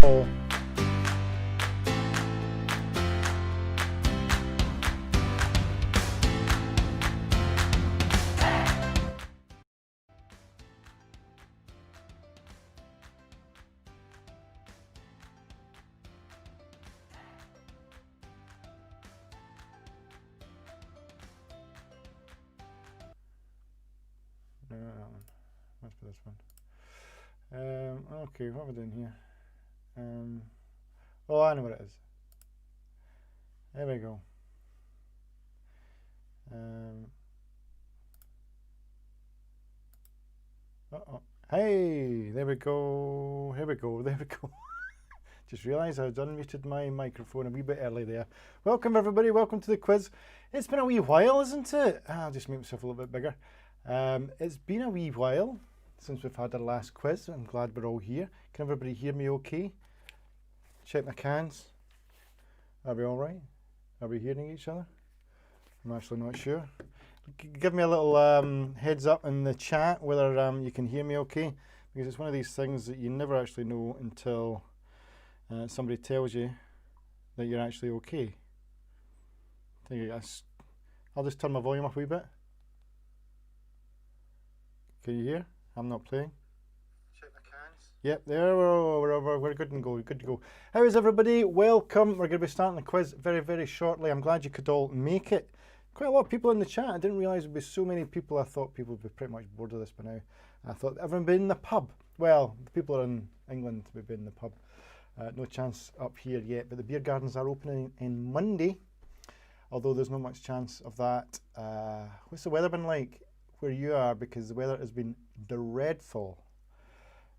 Oh. No, not that one. Must be this one. Okay, what are we doing here? Oh, I know what it is. There we go. Uh-oh. Hey, there we go. Here we go. There we go. Just realised I had unmuted my microphone a wee bit early there. Welcome everybody. Welcome to the quiz. It's been a wee while, isn't it? I'll just make myself a little bit bigger. It's been a wee while since we've had our last quiz. I'm glad we're all here. Can everybody hear me okay? Check my cans. Are we all right? Are we hearing each other? I'm actually not sure. Give me a little heads up in the chat whether you can hear me okay, because it's one of these things that you never actually know until somebody tells you that you're actually okay. I'll just turn my volume up a wee bit. Can you hear? I'm not playing. Check the cans. Yep, there we're good and go. Good to go. How is everybody? Welcome. We're going to be starting the quiz very, very shortly. I'm glad you could all make it. Quite a lot of people in the chat. I didn't realise there'd be so many people. I thought people would be pretty much bored of this by now. I thought everyone would be in the pub. Well, the people are in England would be in the pub. No chance up here yet, but the beer gardens are opening on Monday, although there's not much chance of that. What's the weather been like where you are? Because the weather has been dreadful.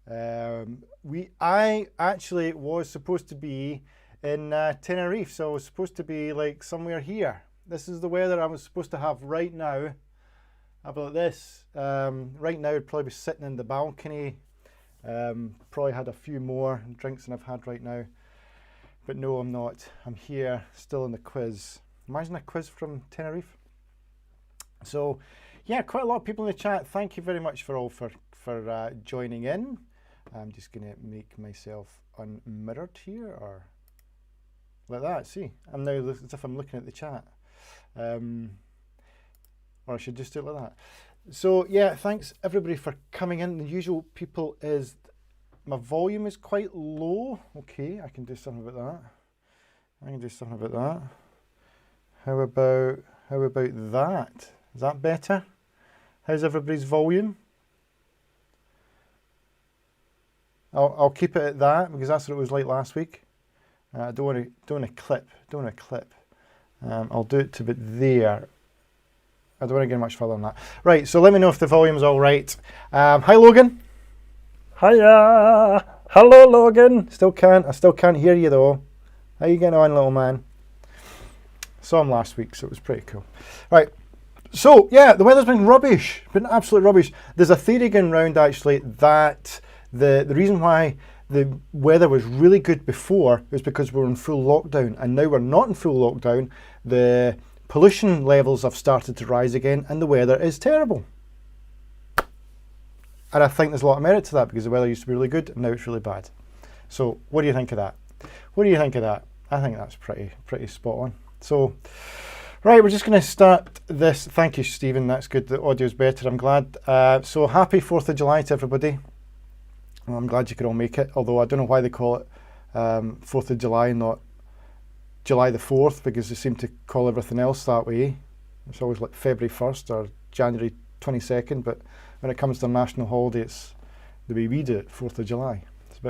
I actually was supposed to be in Tenerife, so I was supposed to be like somewhere here. This is the weather I was supposed to have right now. How about this? Right now I'd probably be sitting in the balcony. Probably had a few more drinks than I've had right now. But no, I'm not. I'm here, still in the quiz. Imagine a quiz from Tenerife. So, yeah, quite a lot of people in the chat. Thank you very much for joining in. I'm just going to make myself unmirrored here, or like that. See, I'm now as if I'm looking at the chat. Or I should just do it like that. So yeah, thanks everybody for coming in. The usual people is my volume is quite low. Okay, I can do something about that. How about that? Is that better? How's everybody's volume? I'll keep it at that because that's what it was like last week. I don't want to clip. I'll do it to about there. I don't want to get much further than that. Right, so let me know if the volume's all right. Hi, Logan. Hiya. Hello, Logan. I still can't hear you though. How you getting on, little man? Saw him last week, so it was pretty cool. Right. So yeah, the weather's been rubbish. Been absolute rubbish. There's a theory going round actually that the reason why the weather was really good before was because we were in full lockdown, and now we're not in full lockdown. The pollution levels have started to rise again and the weather is terrible. And I think there's a lot of merit to that because the weather used to be really good and now it's really bad. So what do you think of that? I think that's pretty spot on. So, right, we're just going to start this. Thank you, Stephen. That's good. The audio's better. I'm glad. So happy 4th of July to everybody. Well, I'm glad you could all make it, although I don't know why they call it 4th of July, not July the 4th, because they seem to call everything else that way. It's always like February 1st or January 22nd, but when it comes to a national holiday, it's the way we do it, 4th of July. It's a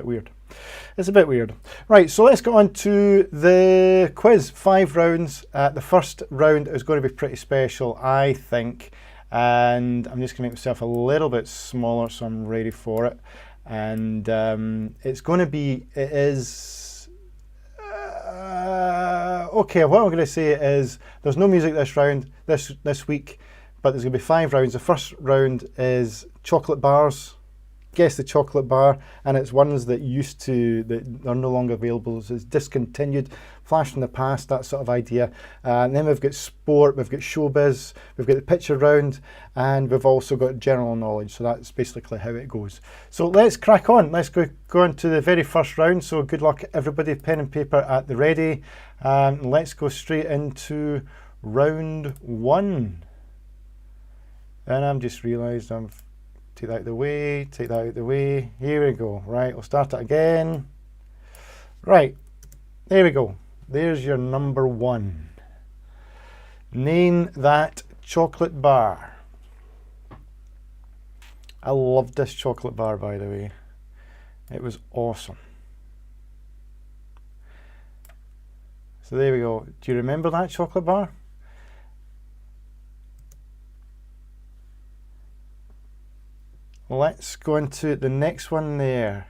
bit weird. Right, so let's get on to the quiz. 5 rounds. The first round is going to be pretty special, I think, and I'm just going to make myself a little bit smaller so I'm ready for it. And okay, what I'm going to say is there's no music this round, this week, but there's going to be 5 rounds. The first round is chocolate bars. guess the chocolate bar, and it's ones that that are no longer available. So it's discontinued, flash from the past, that sort of idea. And then we've got sport, we've got showbiz, we've got the picture round, and we've also got general knowledge. So that's basically how it goes. So let's crack on. Let's go on to the very first round. So good luck, everybody. Pen and paper at the ready. Let's go straight into round one. And I'm just realised take that out of the way, take that out of the way. Here we go. Right, we'll start it again. Right, there we go. There's your number one. Name that chocolate bar. I loved this chocolate bar, by the way. It was awesome. So there we go. Do you remember that chocolate bar? Let's go into the next one there.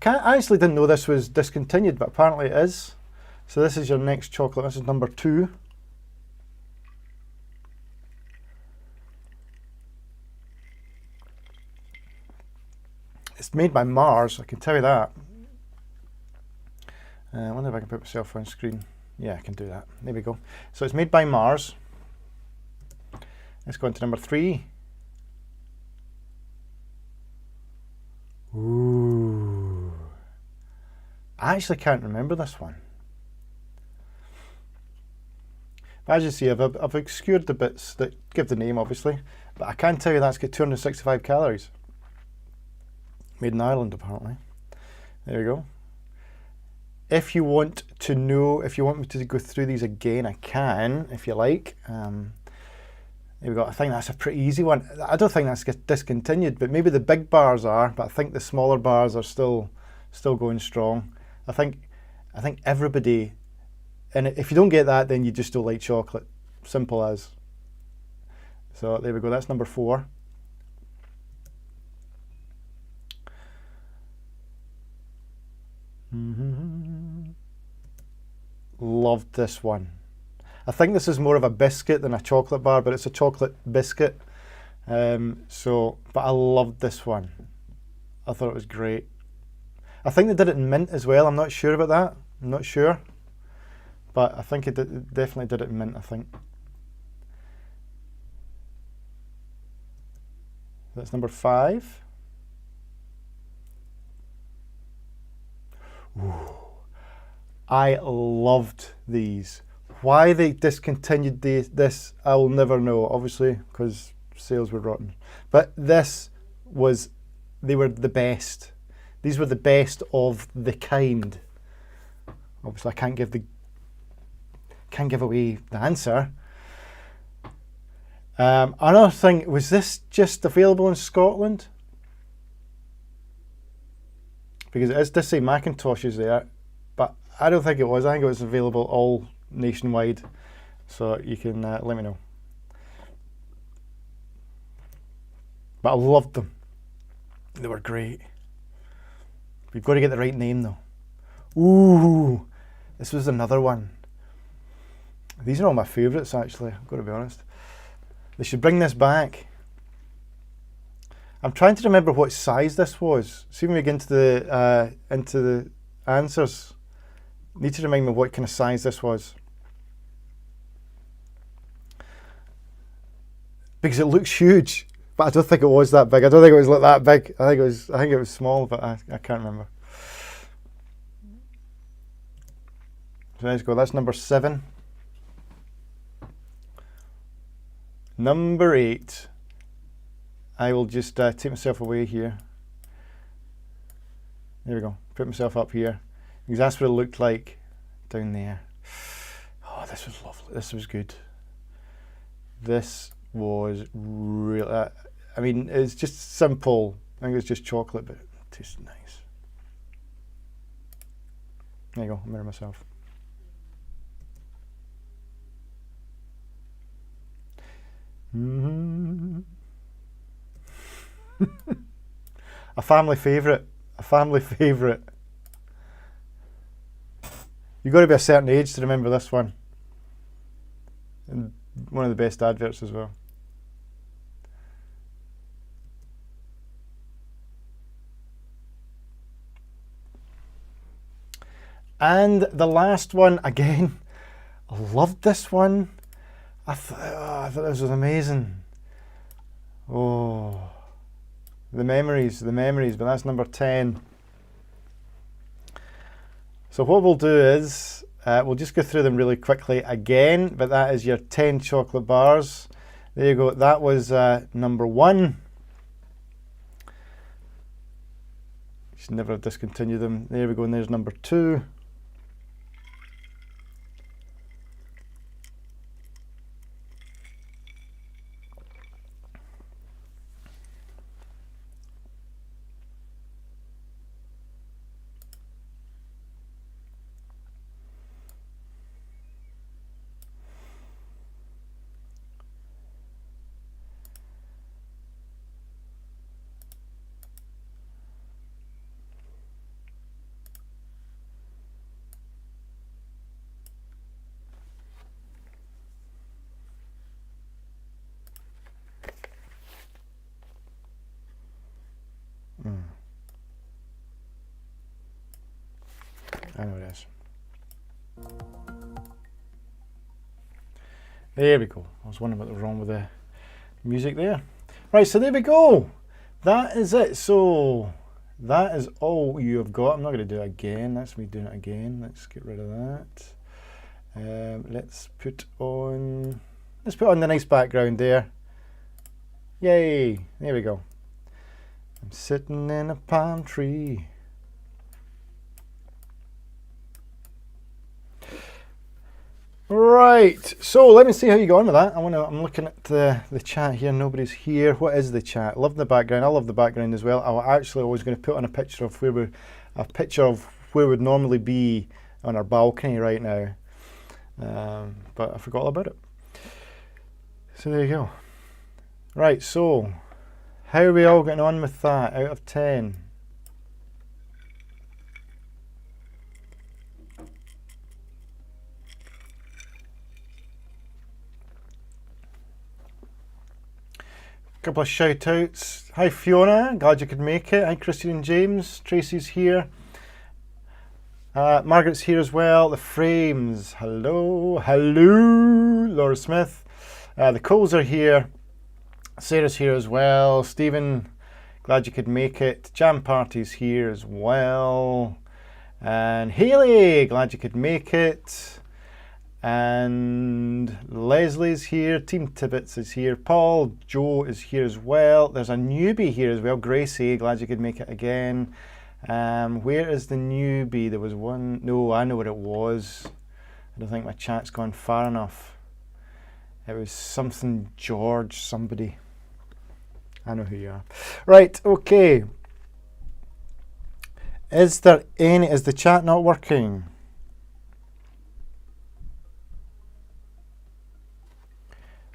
I actually didn't know this was discontinued, but apparently it is. So this is your next chocolate. This is number 2. It's made by Mars, I can tell you that. I wonder if I can put myself on screen. Yeah, I can do that. There we go. So it's made by Mars. Let's go into number 3. Ooh. I actually can't remember this one. But as you see, I've obscured the bits that give the name, obviously. But I can tell you that's got 265 calories. Made in Ireland, apparently. There we go. If you want to know, if you want me to go through these again, I can, if you like. There we go. I think that's a pretty easy one. I don't think that's discontinued, but maybe the big bars are. But I think the smaller bars are still going strong. I think everybody, and if you don't get that, then you just don't like chocolate. Simple as. So there we go. That's number 4. Loved this one. I think this is more of a biscuit than a chocolate bar, but it's a chocolate biscuit. But I loved this one. I thought it was great. I think they did it in mint as well. I'm not sure about that. I'm not sure. But I think it definitely did it in mint, I think. That's number 5. Ooh. I loved these. Why they discontinued this, I will never know, obviously, because sales were rotten. But they were the best. These were the best of the kind. Obviously, I can't give away the answer. Another thing, was this just available in Scotland? Because it does say Macintoshes there, but I don't think it was. I think it was available all nationwide. So you can let me know. But I loved them. They were great. We've got to get the right name though. Ooh, this was another one. These are all my favourites actually, I've got to be honest. They should bring this back. I'm trying to remember what size this was. See when we get into the answers. Need to remind me what kind of size this was. Because it looks huge, but I don't think it was that big. I don't think it was like that big. I think it was small, but I can't remember. So let's go. That's number 7. Number 8. I will just take myself away here. There we go. Put myself up here. Because that's what it looked like down there. Oh, this was lovely. This was good. This was really, I mean, it's just simple. I think it was just chocolate, but it tasted nice. There you go, I mirror myself. A family favourite. A family favourite. You've got to be a certain age to remember this one. And one of the best adverts as well. And the last one, again, I loved this one. I thought this was amazing. Oh, the memories, but that's number 10. So what we'll do is, we'll just go through them really quickly again, but that is your 10 chocolate bars. There you go, that was number 1. Should never have discontinued them. There we go, and there's number 2. I know it is. There we go. I was wondering what was wrong with the music there. Right, so there we go. That is it. So that is all you have got. I'm not going to do it again. That's me doing it again. Let's get rid of that. Let's put on the nice background there. Yay! There we go. I'm sitting in a palm tree. Right, so let me see how you go on with that. I'm looking at the chat here. Nobody's here. What is the chat? Love the background. I love the background as well. I actually was going to put on a picture of where we'd normally be on our balcony right now, but I forgot all about it. So there you go. Right, so how are we all getting on with that out of 10? Couple of shout outs. Hi Fiona, glad you could make it. Hi Christine and James. Tracy's here. Margaret's here as well. The Frames, hello. Laura Smith. The Coles are here. Sarah's here as well. Stephen, glad you could make it. Jam Party's here as well. And Haley, glad you could make it. And Leslie's here, Team Tibbets is here, Paul, Joe is here as well. There's a newbie here as well, Gracie, glad you could make it again. Where is the newbie? There was one, no, I know what it was. I don't think my chat's gone far enough. It was something George, somebody. I know who you are. Right, okay. Is the chat not working?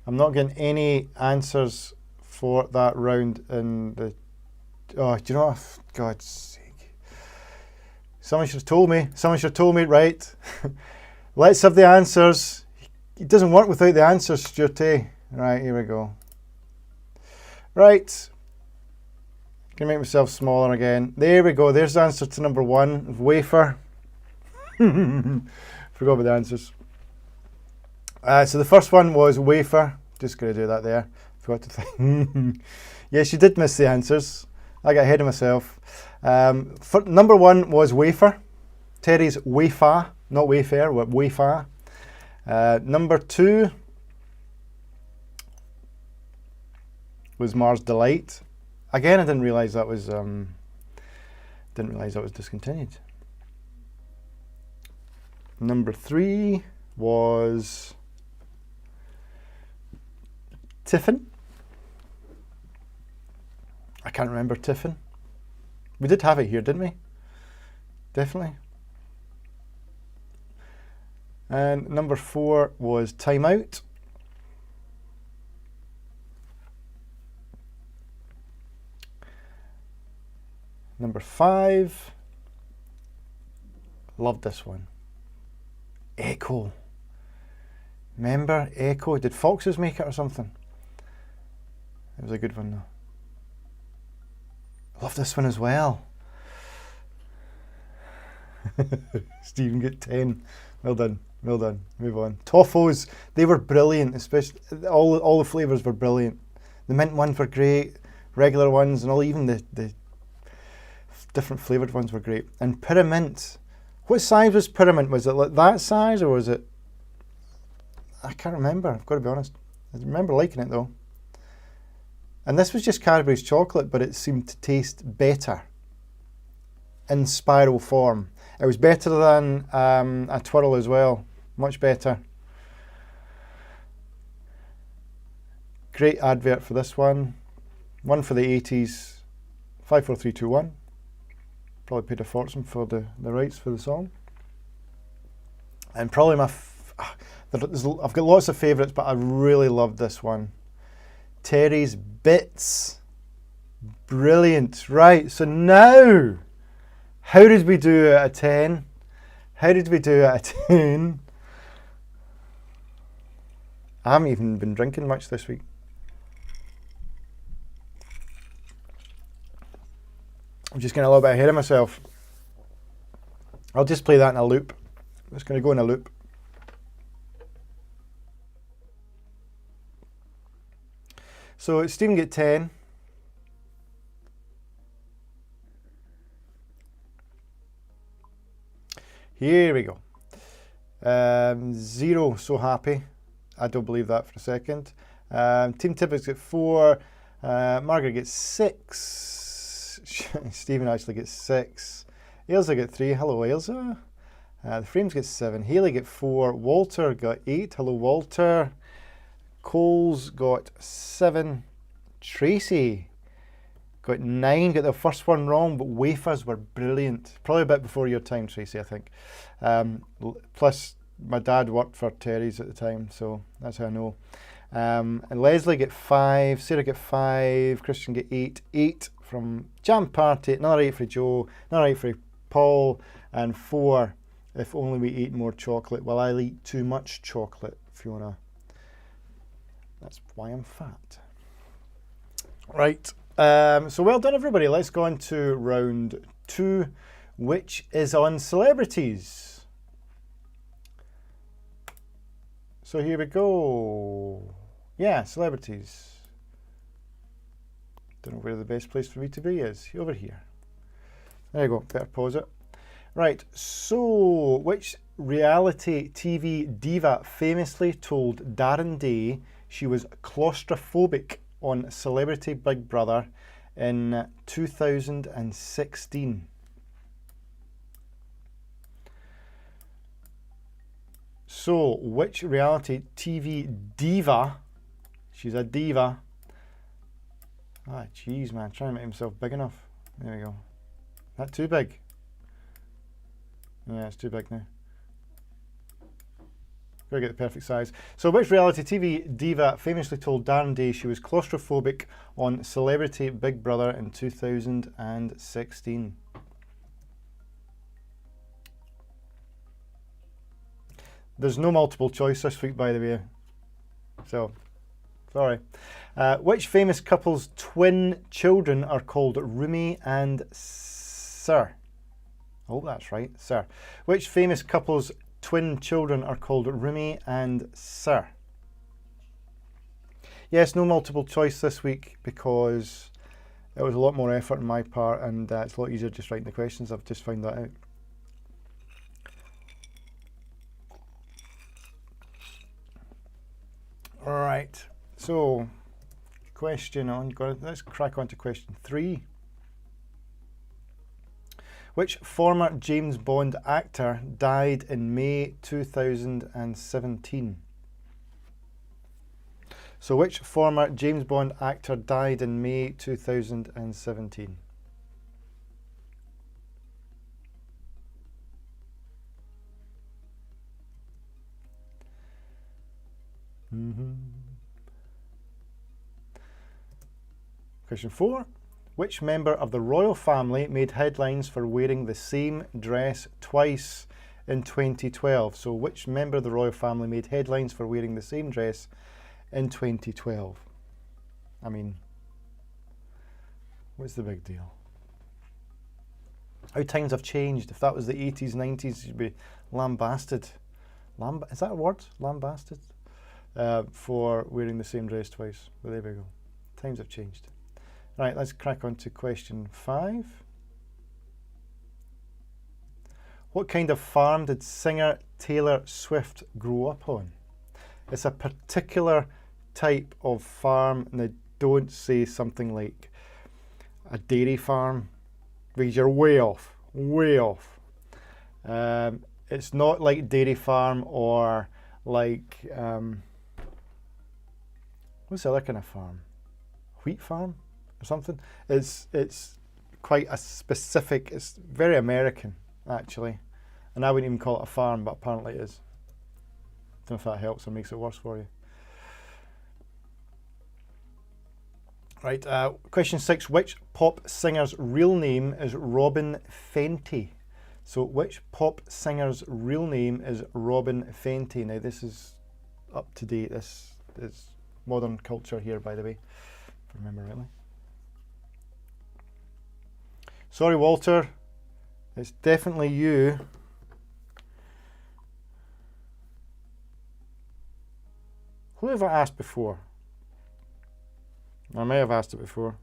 I'm not getting any answers for that round in the... Oh, do you know what? For God's sake. Someone should have told me, right? Let's have the answers. It doesn't work without the answers, Stuart. Right, here we go. Right. Can make myself smaller again. There we go. There's the answer to number 1, wafer. Forgot about the answers. So the first one was wafer. Just going to do that there. Forgot to think. Yes, you did miss the answers. I got ahead of myself. Number 1 was wafer. Terry's wafer, not wayfair, but wafer. Number 2 was Mars Delight. Again, I didn't realise that was discontinued. Number 3 was Tiffin. I can't remember Tiffin. We did have it here, didn't we? Definitely. And number 4 was Time Out. Number 5. Love this one. Echo. Remember Echo? Did Foxes make it or something? It was a good one though. Love this one as well. Stephen got 10. Well done. Well done. Move on. Toffos, they were brilliant, especially all the flavours were brilliant. The mint ones were great, regular ones, and even the different flavoured ones were great. And peppermint. What size was peppermint? Was it like that size, or was it? I can't remember. I've got to be honest. I remember liking it though. And this was just Cadbury's chocolate, but it seemed to taste better in spiral form. It was better than a twirl as well. Much better. Great advert for this one. One for the 80s. 54321. Probably paid a fortune for the rights for the song. And probably I've got lots of favourites, but I really loved this one. Terry's Bits. Brilliant. Right, so now, how did we do out of 10? How did we do out of 10? I haven't even been drinking much this week. I'm just getting a little bit ahead of myself. I'll just play that in a loop. I'm just going to go in a loop. So Stephen get 10. Here we go. 0, so happy. I don't believe that for a second. Team Tippets get 4. Margaret gets 6. Stephen actually gets 6. Ailsa get 3. Hello, Ailsa. The Frames get 7. Haley get 4. Walter got 8. Hello, Walter. Coles got 7. Tracy got 9. Got the first one wrong, but wafers were brilliant. Probably a bit before your time, Tracy, I think. Plus, my dad worked for Terry's at the time, so that's how I know. And Leslie get 5. Sarah get 5. Christian get 8. 8 from Jam Party. Another 8 for Joe. Another 8 for Paul. And 4, if only we ate more chocolate. Well, I'll eat too much chocolate, Fiona. That's why I'm fat. Right. So well done, everybody. Let's go on to round 2, which is on celebrities. So here we go. Yeah, celebrities. Don't know where the best place for me to be is. Over here. There you go. Better pause it. Right. So, which reality TV diva famously told Darren Day she was claustrophobic on Celebrity Big Brother in 2016? So, which reality TV diva, she's a diva. Ah, jeez, man, trying to make himself big enough. There we go. Not too big. Yeah, it's too big now. Gotta get the perfect size. So, which reality TV diva famously told Darren Day she was claustrophobic on Celebrity Big Brother in 2016? There's no multiple choice this week, by the way. So, sorry. Which famous couple's twin children are called Rumi and Sir? I hope that's right, Sir. Which famous couple's twin children are called Rumi and Sir? Yes, no multiple choice this week because it was a lot more effort on my part, and it's a lot easier just writing the questions. I've just found that out. All right, so question on. Let's crack on to question 3. Which former James Bond actor died in May 2017? So which former James Bond actor died in May 2017? Question 4. Which member of the royal family made headlines for wearing the same dress twice in 2012? So which member of the royal family made headlines for wearing the same dress in 2012? I mean, what's the big deal? How times have changed. If that was the 80s, 90s, you'd be lambasted. Is that a word? Lambasted? For wearing the same dress twice. But there we go. Times have changed. Right, let's crack on to question 5. What kind of farm did singer Taylor Swift grow up on? It's a particular type of farm. Now, don't say something like a dairy farm, because you're way off, way off. It's not like dairy farm or like, what's the other kind of farm? Wheat farm or something? It's quite a specific, it's very American actually. And I wouldn't even call it a farm, but apparently it is. Don't know if that helps or makes it worse for you. Right, question 6. Which pop singer's real name is Robin Fenty? So which pop singer's real name is Robin Fenty? Now this is up to date. This is modern culture here, by the way, if I remember rightly. Sorry, Walter. It's definitely you. Who have I asked before? I may have asked it before.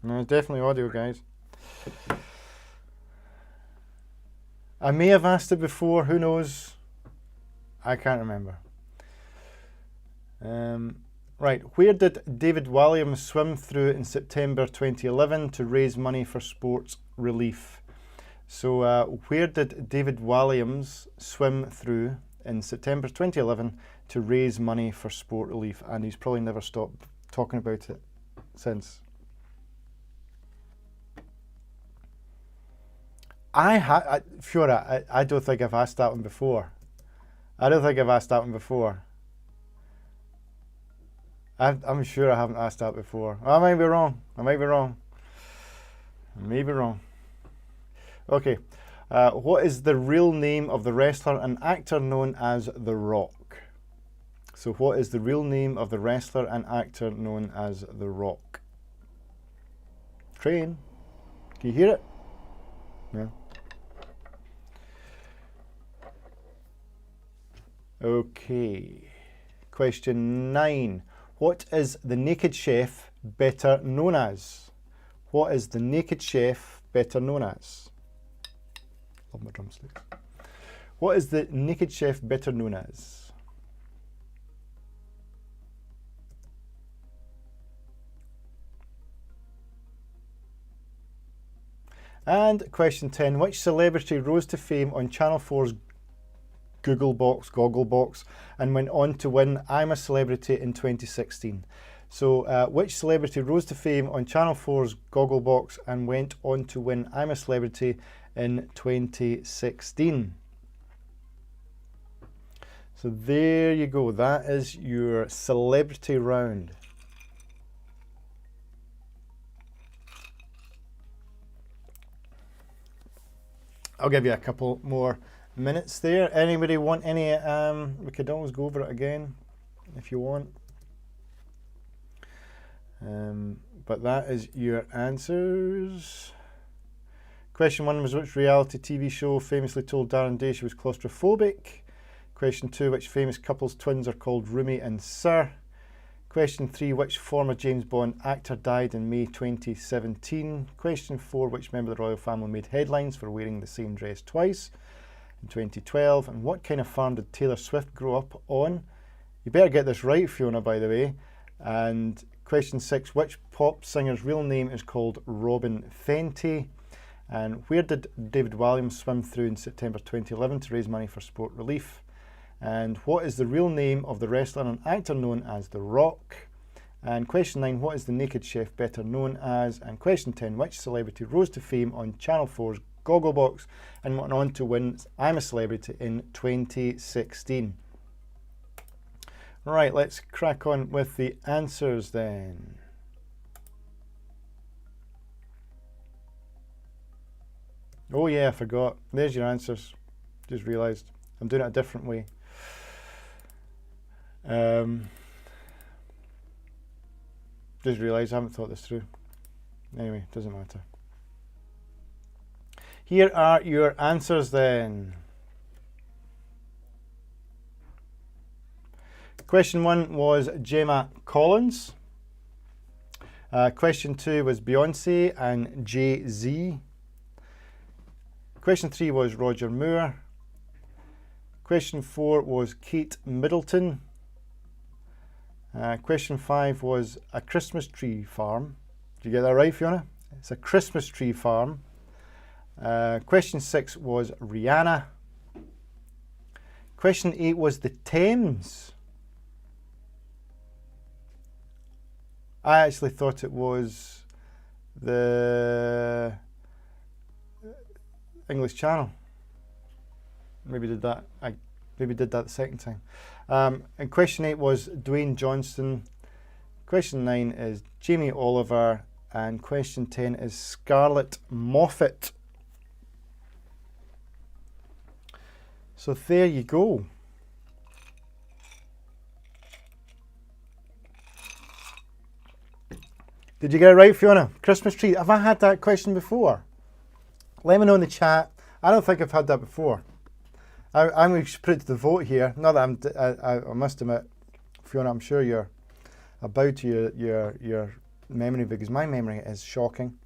No, it's definitely audio, guys. I may have asked it before, who knows? I can't remember. Right, where did David Walliams swim through in September 2011 to raise money for sports relief? So where did David Walliams swim through in September 2011 to raise money for sport relief? And he's probably never stopped talking about it since. Fiona, I don't think I've asked that one before. I'm sure I haven't asked that before. I might be wrong. Okay. What is the real name of the wrestler and actor known as The Rock? So what is the real name of the wrestler and actor known as The Rock? Train. Can you hear it? Yeah. Okay. Question 9. What is the Naked Chef better known as? What is the Naked Chef better known as? Love my drumsticks. What is the Naked Chef better known as? And question 10. Which celebrity rose to fame on Channel 4's Gogglebox, and went on to win I'm a Celebrity in 2016? So which celebrity rose to fame on Channel 4's Gogglebox and went on to win I'm a Celebrity in 2016? So there you go. That is your celebrity round. I'll give you a couple more minutes there. Anybody want any? We could always go over it again if you want. But that is your answers. Question 1 was which reality TV show famously told Darren Day she was claustrophobic? Question 2, which famous couple's twins are called Rumi and Sir? Question 3, which former James Bond actor died in May 2017? Question 4, which member of the royal family made headlines for wearing the same dress twice in 2012? And what kind of farm did Taylor Swift grow up on? You better get this right, Fiona, by the way. And question 6, which pop singer's real name is called Robin Fenty? And where did David Walliams swim through in September 2011 to raise money for sport relief? And what is the real name of the wrestler and actor known as The Rock? And question 9, what is the Naked Chef better known as? And question 10, which celebrity rose to fame on Channel 4's Gogglebox and went on to win I'm a Celebrity in 2016? Right, let's crack on with the answers then. Oh yeah, I forgot. There's your answers. Just realised. I'm doing it a different way. Just realised I haven't thought this through. Anyway, doesn't matter. Here are your answers then. Question 1 was Gemma Collins. Question 2 was Beyonce and Jay-Z. Question 3 was Roger Moore. Question 4 was Kate Middleton. Question 5 was A Christmas Tree Farm. Did you get that right, Fiona? It's a Christmas tree farm. Question 6 was Rihanna. Question 8 was the Thames. I actually thought it was the English Channel. Maybe did that. I maybe did that the second time. And question 8 was Dwayne Johnson. Question 9 is Jamie Oliver, and question 10 is Scarlett Moffat. So there you go. Did you get it right, Fiona? Christmas tree. Have I had that question before? Let me know in the chat. I don't think I've had that before. I'm going to put it to the vote here. Not that I must admit, Fiona, I'm sure you're about to your memory, because my memory is shocking.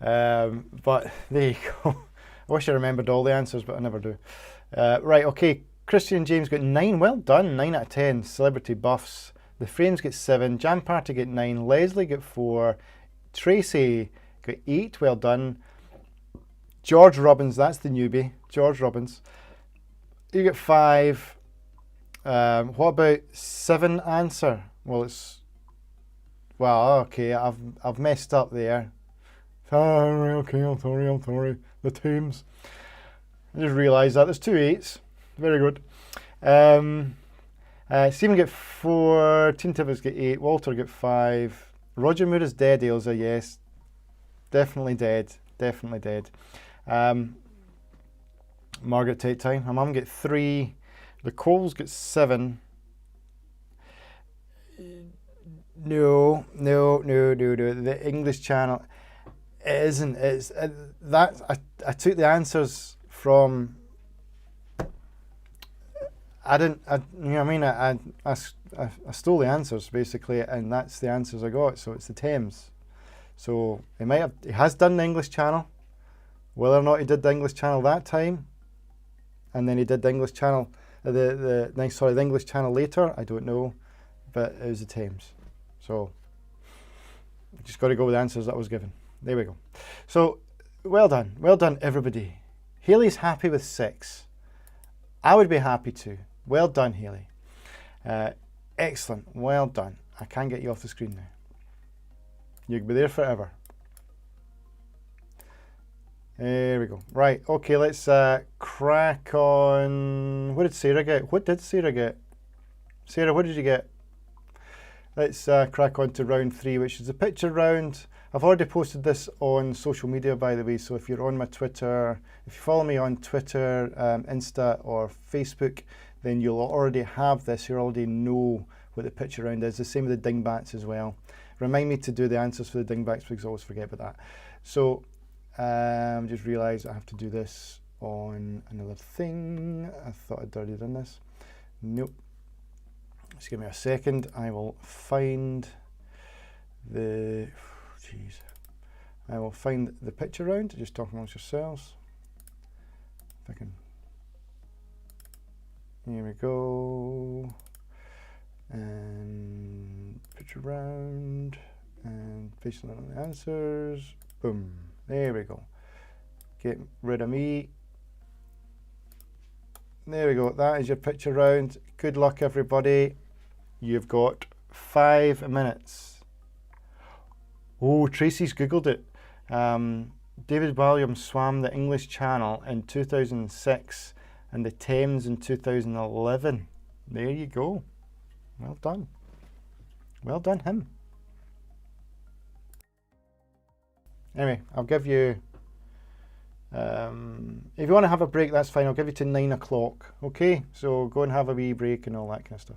But there you go. I wish I remembered all the answers, but I never do. Right, okay. Christian James got 9. Well done. 9 out of 10. Celebrity Buffs. The Frames get 7. Jam Party get 9. Leslie got 4. Tracy got 8. Well done. George Robbins, that's the newbie. George Robbins. You get 5. What about 7 answer? Well, okay, I've messed up there. Okay, I'm sorry. The Thames. I just realised that. There's 2 8s. Very good. Stephen get 4. Teen Tibbets get 8. Walter get 5. Roger Moore is dead, Ailsa, yes. Definitely dead. Definitely dead. Margaret, take time. My mum get 3. The Coles get 7. No. The English Channel, it isn't. It's that I took the answers from. I stole the answers basically, and that's the answers I got. So it's the Thames. So he has done the English Channel. Whether or not he did the English Channel that time, and then he did the English Channel, the English Channel later, I don't know, but it was the Thames. So just got to go with the answers that I was given. There we go. So well done everybody. Haley's happy with 6. I would be happy too. Well done, Haley. Excellent. Well done. I can't get you off the screen now. You'll be there forever. There we go. Right. Okay, let's crack on. What did Sarah get? Sarah, what did you get? Let's crack on to round 3, which is the picture round. I've already posted this on social media, by the way, so if you're on my Twitter, if you follow me on Twitter, Insta or Facebook, then you'll already have this. You already know what the picture round is. The same with the dingbats as well. Remind me to do the answers for the dingbats, because I always forget about that. So just realised I have to do this on another thing. I thought I'd already done this. Nope. Just give me a second. I will find the... I will find the picture round. Just talk amongst yourselves. If I can... Here we go. And picture round. And paste on the answers. Boom. There we go. Get rid of me. There we go. That is your picture round. Good luck, everybody. You've got 5 minutes. Oh, Tracy's Googled it. David Williams swam the English Channel in 2006 and the Thames in 2011. There you go. Well done. Well done, him. Anyway, I'll give you... if you want to have a break, that's fine. I'll give you to 9 o'clock. Okay? So go and have a wee break and all that kind of stuff.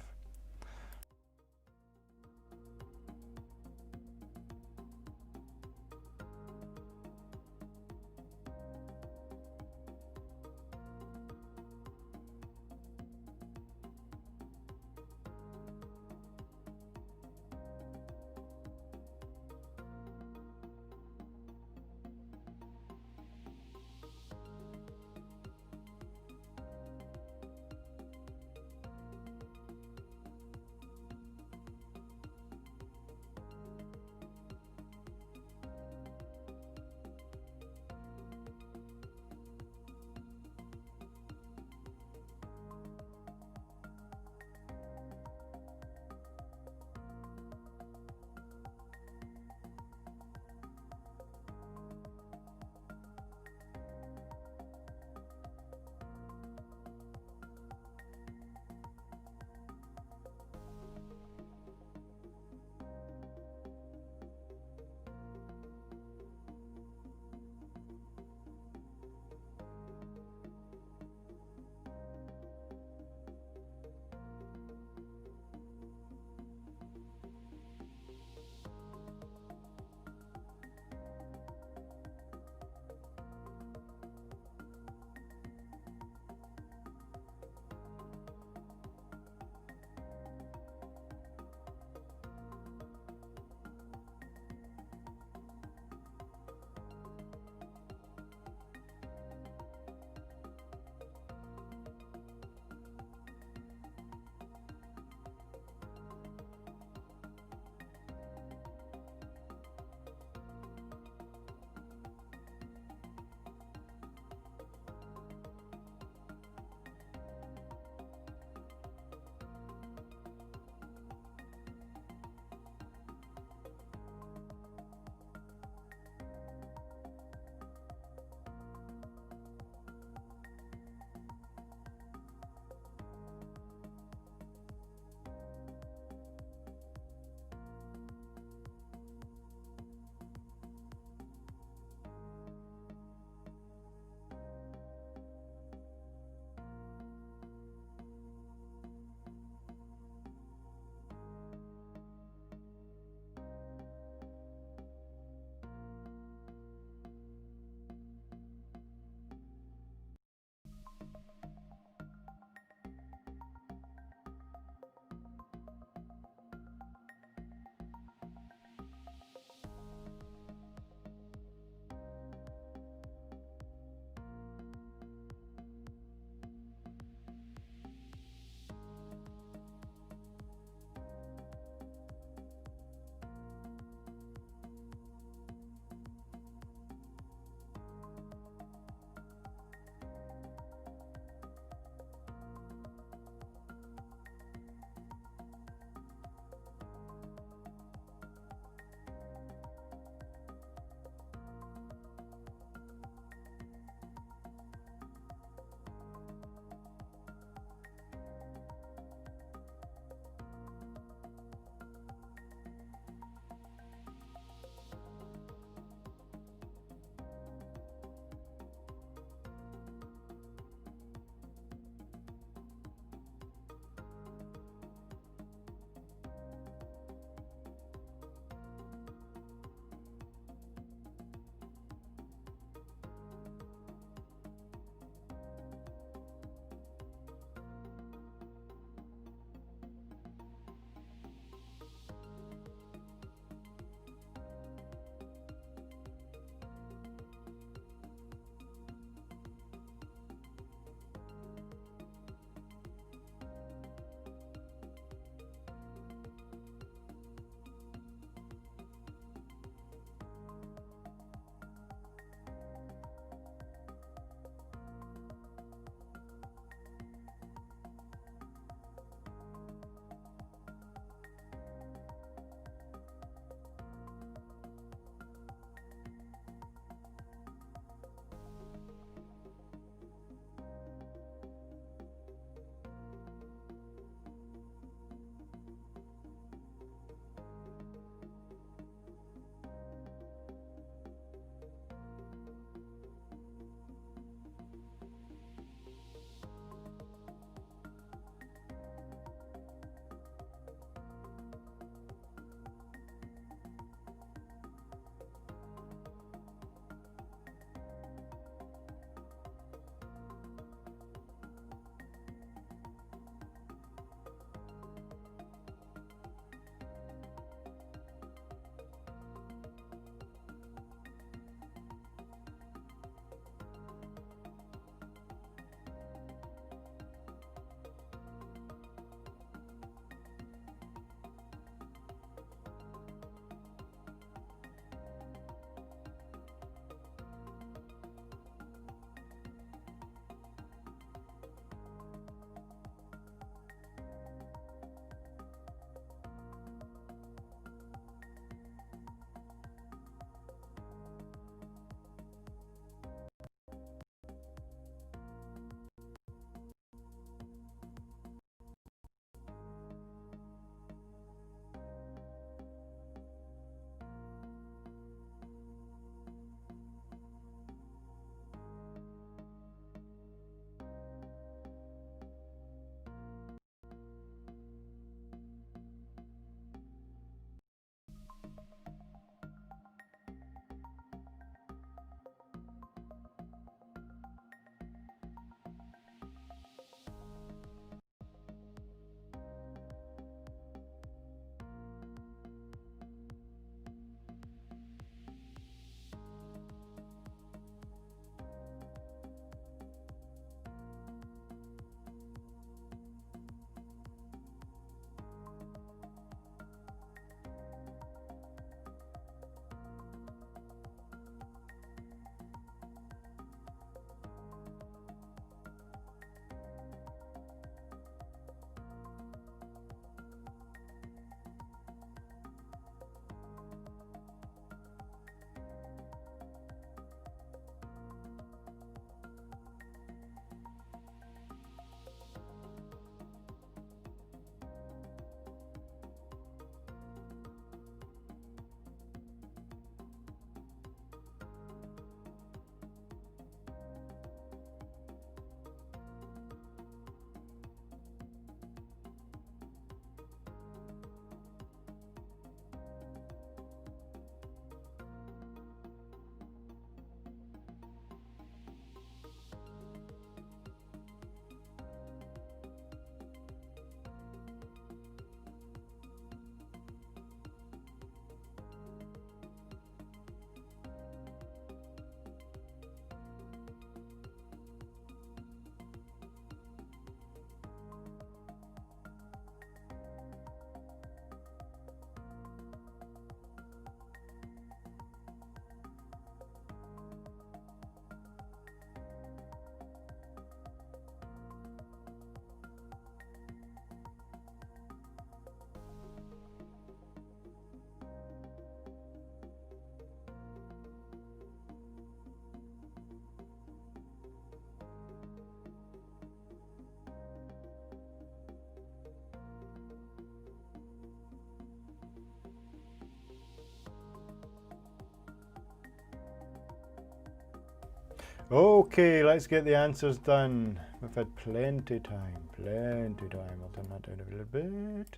Okay, let's get the answers done. We've had plenty time. I'll turn that down a little bit.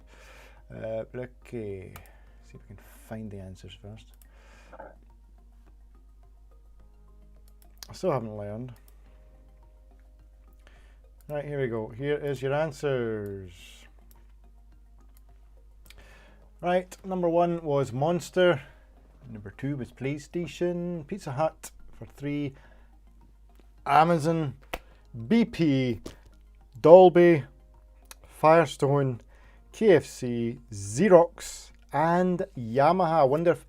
Okay, see if we can find the answers first. I still haven't learned. Right, here we go. Here is your answers. Right, number 1 was Monster. Number 2 was PlayStation. Pizza Hut for 3. Amazon, BP, Dolby, Firestone, KFC, Xerox, and Yamaha. I wonder if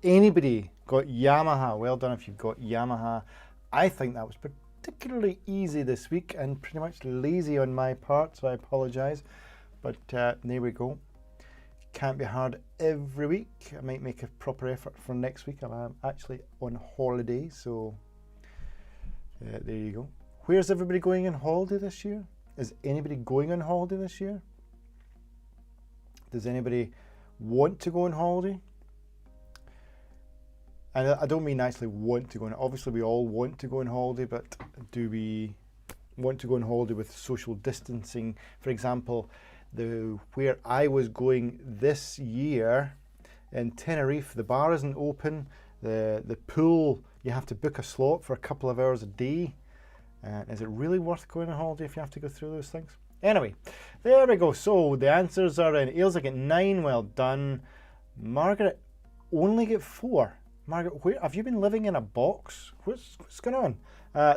anybody got Yamaha. Well done if you've got Yamaha. I think that was particularly easy this week and pretty much lazy on my part, so I apologise. But there we go. Can't be hard every week. I might make a proper effort for next week. I'm actually on holiday, so there you go. Where's everybody going on holiday this year? Is anybody going on holiday this year? Does anybody want to go on holiday? And I don't mean actually want to go on. Obviously, we all want to go on holiday, but do we want to go on holiday with social distancing? For example, where I was going this year in Tenerife, the bar isn't open. The pool, you have to book a slot for a couple of hours a day. Is it really worth going on holiday if you have to go through those things? Anyway, there we go. So the answers are in. Ailsa get 9, well done. Margaret only get 4. Margaret, where have you been living in a box? What's going on?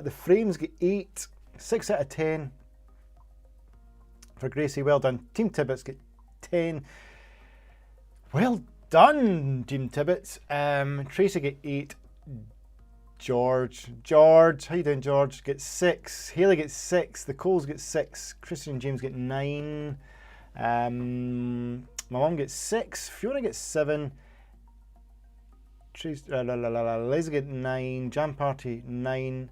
The Frames get 8, 6 out of 10. For Gracie, well done. Team Tibbets get 10. Well done, Team Tibbets. Tracy get 8. George, how you doing, George? Gets 6. Haley gets 6. The Coles get 6. Christian and James get 9. My mum gets 6. Fiona gets 7. Liz get 9. Jam Party 9.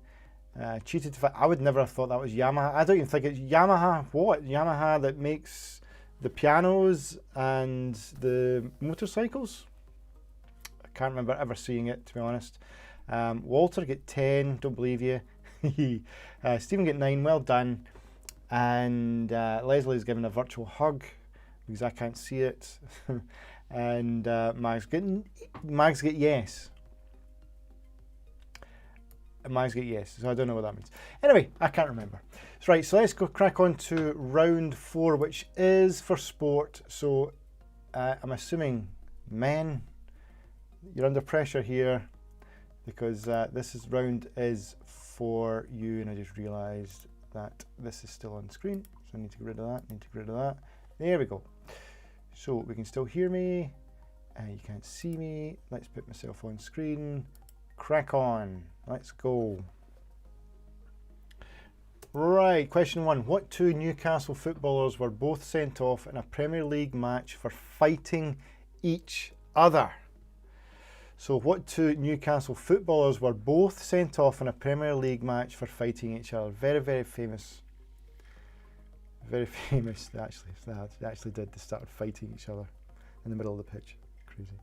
Cheated. I would never have thought that was Yamaha. I don't even think it's Yamaha. What? Yamaha that makes the pianos and the motorcycles? I can't remember ever seeing it, to be honest. Walter get 10. Don't believe you. Stephen get 9. Well done. And Leslie's given a virtual hug because I can't see it. And Mags get yes. Mags get yes, so I don't know what that means. Anyway, I can't remember. So, right, so let's go crack on to round 4, which is for sport. So I'm assuming men, you're under pressure here because this round is for you, and I just realised that this is still on screen, so I need to get rid of that. There we go. So we can still hear me, you can't see me. Let's put myself on screen. Crack on. Let's go. Right, question 1. What 2 Newcastle footballers were both sent off in a Premier League match for fighting each other? So what 2 Newcastle footballers were both sent off in a Premier League match for fighting each other? Very, very famous. Very famous. They actually did. They started fighting each other in the middle of the pitch. Crazy.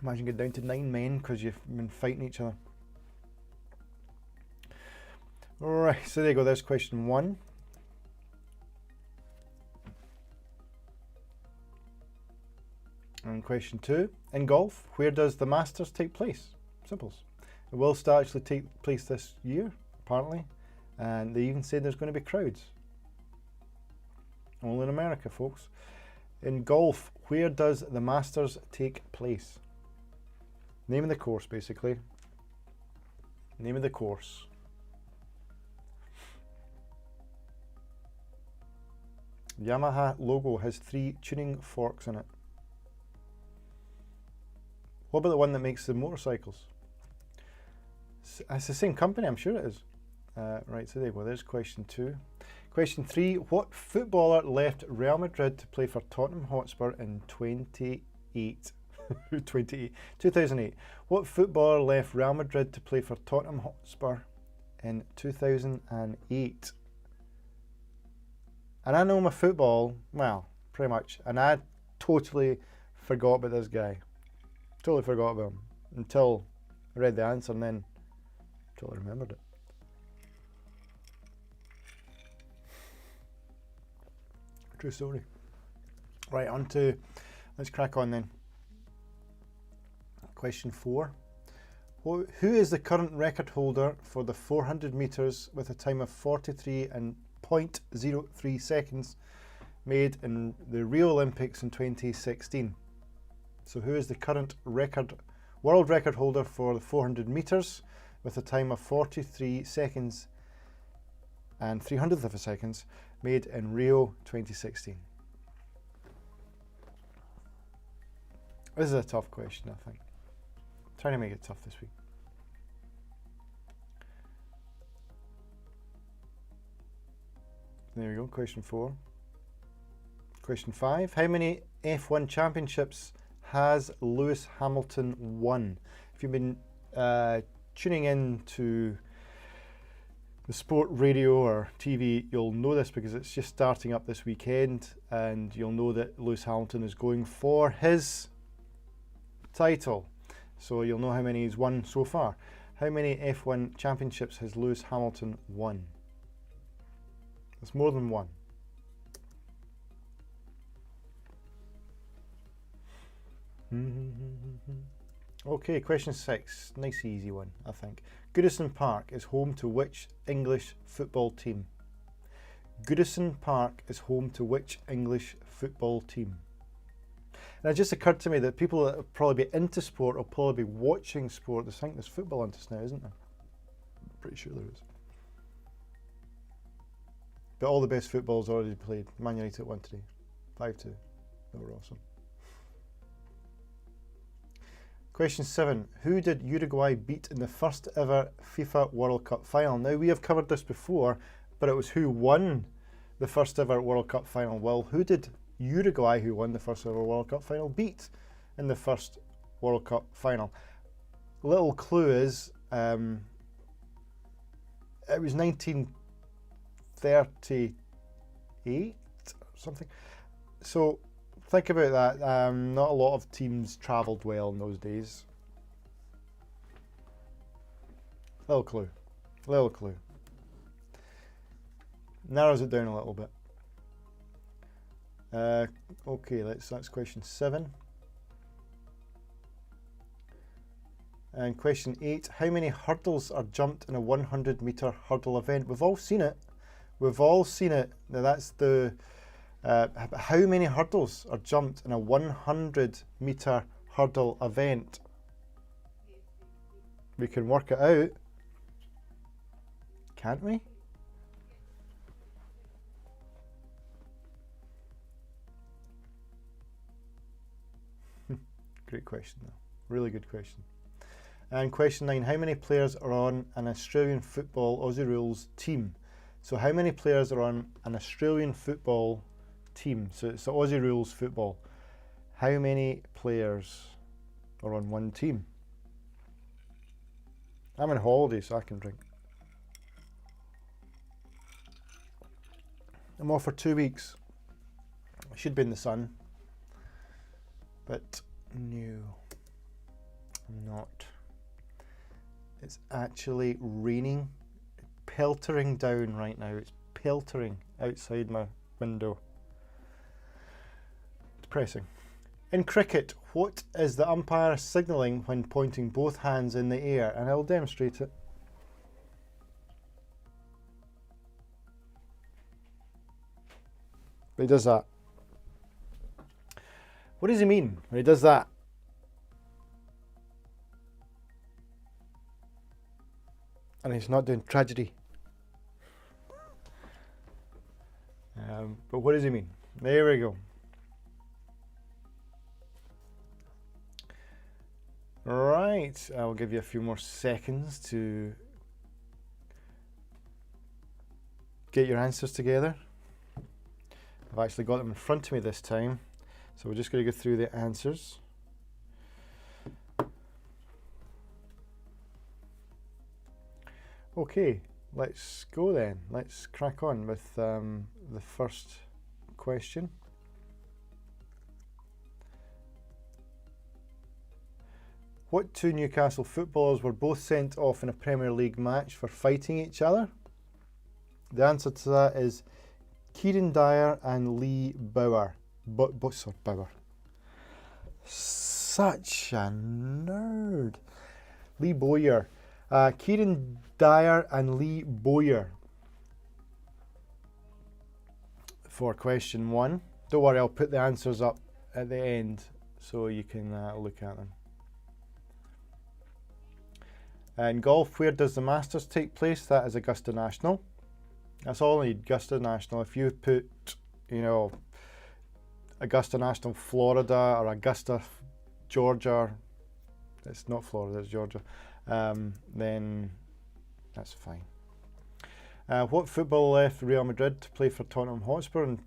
Imagine getting down to 9 men because you've been fighting each other. Right, so there you go. There's question 1. And question 2. In golf, where does the Masters take place? Simples. It will still actually take place this year, apparently. And they even said there's going to be crowds. Only in America, folks. In golf, where does the Masters take place? Name of the course, basically. Name of the course. Yamaha logo has 3 tuning forks in it. What about the one that makes the motorcycles? It's the same company, I'm sure it is. Right, so there you go. There's question 2. Question 3. What footballer left Real Madrid to play for Tottenham Hotspur in 2008? What footballer left Real Madrid to play for Tottenham Hotspur in 2008? And I know my football, well, pretty much. And I totally forgot about this guy. Totally forgot about him until I read the answer and then totally remembered it. True story. Right, let's crack on then. Question 4. Who is the current record holder for the 400 metres with a time of 43.03 seconds made in the Rio Olympics in 2016? So who is the current world record holder for the 400 metres with a time of 43 seconds and 300th of a second made in Rio 2016? This is a tough question, I think. Trying to make it tough this week. There we go, question 4. Question 5. How many F1 championships has Lewis Hamilton won? If you've been tuning in to the sport radio or TV, you'll know this because it's just starting up this weekend, and you'll know that Lewis Hamilton is going for his title. So you'll know how many he's won so far. How many F1 championships has Lewis Hamilton won? It's more than one. Okay, question 6. Nice easy one, I think. Goodison Park is home to which English football team? Goodison Park is home to which English football team? And it just occurred to me that people that will probably be into sport will probably be watching sport. I think there's football on us now, isn't there? I'm pretty sure there is. But all the best football's already played. Man United won today. 5-2. They were awesome. Question 7. Who did Uruguay beat in the first ever FIFA World Cup final? Now, we have covered this before, but it was who won the first ever World Cup final. Well, who did Uruguay, who won the first ever World Cup final, beat in the first World Cup final? Little clue is it was 1938 or something. So think about that. Not a lot of teams travelled well in those days. Little clue. Little clue. Narrows it down a little bit. Okay, that's question 7. And question 8, how many hurdles are jumped in a 100 metre hurdle event? We've all seen it. We've all seen it. Now that's the, how many hurdles are jumped in a 100 metre hurdle event? We can work it out, can't we? Great question though, really good question. And question 9, how many players are on an Australian football Aussie Rules team? So how many players are on an Australian football team? So it's the Aussie Rules football. How many players are on one team? I'm on holiday, so I can drink. I'm off for 2 weeks. I should be in the sun, but no, I'm not. It's actually raining, peltering down right now. It's peltering outside my window. Depressing. In cricket, what is the umpire signalling when pointing both hands in the air? And I'll demonstrate it. But he does that. What does he mean when he does that? And he's not doing tragedy. But what does he mean? There we go. Right, I'll give you a few more seconds to get your answers together. I've actually got them in front of me this time, so we're just going to go through the answers. Okay, let's go then. Let's crack on with the first question. What two Newcastle footballers were both sent off in a Premier League match for fighting each other? The answer to that is Kieran Dyer and Lee Bowyer. Bowyer. Such a nerd. Lee Bowyer. Kieran Dyer and Lee Bowyer. For question 1. Don't worry, I'll put the answers up at the end so you can look at them. In golf, where does the Masters take place? That is Augusta National. That's all I need, Augusta National. If you put, Augusta National, Florida, or Augusta, Georgia, it's not Florida, it's Georgia, then that's fine. What footballer left Real Madrid to play for Tottenham Hotspur in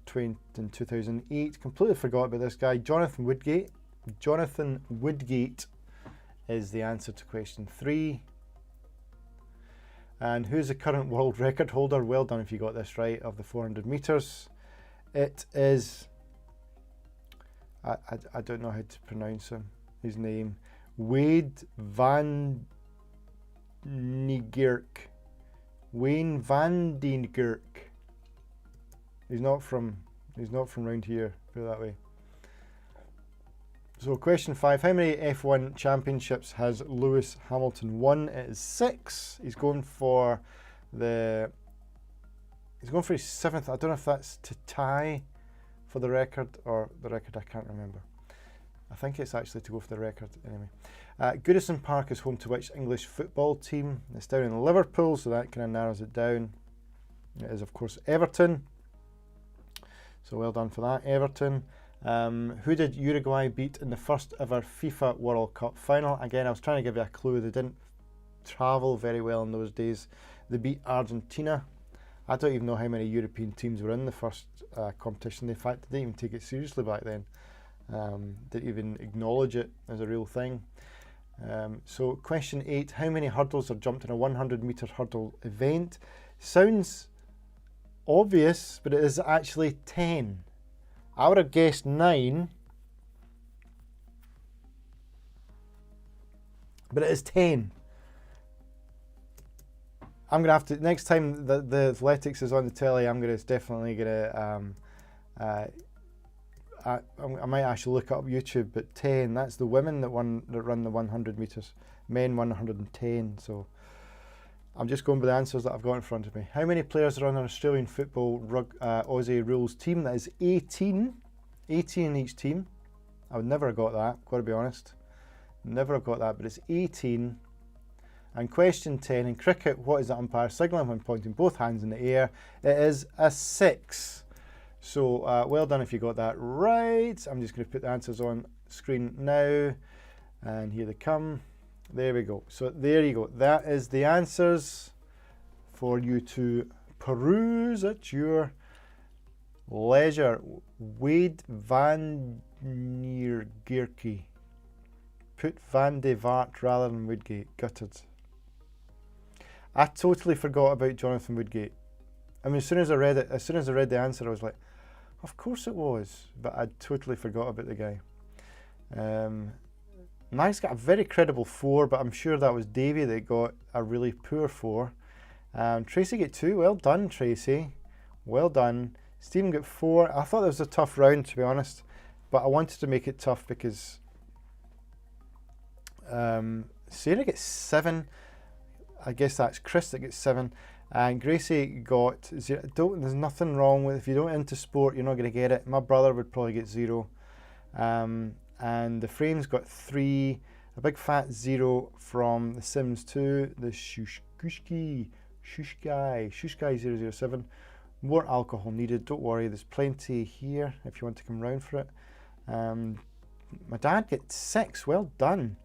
2008? Completely forgot about this guy, Jonathan Woodgate. Jonathan Woodgate is the answer to question 3. And who's the current world record holder? Well done if you got this right, of the 400 metres. It is, I don't know how to pronounce his name, Wade van Niekerk. Wayne van den Gurk. He's not from round here, put it that way. So question 5, how many F1 championships has Lewis Hamilton won? It is 6. He's going for his 7th. I don't know if that's to tie for the record or the record, I can't remember. I think it's actually to go for the record anyway. Goodison Park is home to which English football team? It's down in Liverpool, so that kind of narrows it down. It is, of course, Everton. So well done for that, Everton. Who did Uruguay beat in the first ever FIFA World Cup final? Again, I was trying to give you a clue. They didn't travel very well in those days. They beat Argentina. I don't even know how many European teams were in the first competition. In fact, they didn't even take it seriously back then. Didn't even acknowledge it as a real thing. So question 8, how many hurdles are jumped in a 100 metre hurdle event? Sounds obvious, but it is actually 10. I would have guessed 9, but it is 10. I'm gonna have to, next time the athletics is on the telly, I'm definitely gonna I might actually look up YouTube, but 10, that's the women that run the 100 metres, men 110. So I'm just going by the answers that I've got in front of me. How many players are on an Australian football Aussie rules team? That is 18. 18 in each team. I would never have got that, got to be honest. Never have got that, but it's 18. And question 10, in cricket, what is the umpire signalling when pointing both hands in the air? It is a 6. So well done if you got that right. I'm just going to put the answers on screen now. And here they come. There we go. So there you go. That is the answers for you to peruse at your leisure. Wade van Niekerk. Put Van de Vaart rather than Woodgate. Gutted. I totally forgot about Jonathan Woodgate. I mean, as soon as I read the answer, I was like, of course it was. But I totally forgot about the guy. Mike's got a very credible 4, but I'm sure that was Davey that got a really poor 4. Tracy got 2. Well done, Tracy. Well done. Stephen got 4. I thought that was a tough round, to be honest, but I wanted to make it tough because Sarah gets 7. I guess that's Chris that gets 7. And Gracie got 0. There's nothing wrong with, if you don't into sport, you're not going to get it. My brother would probably get 0. And the Frames got 3, a big fat 0 from The Sims 2, the Shushkai 007. More alcohol needed, don't worry, there's plenty here if you want to come round for it. My dad gets 6, well done.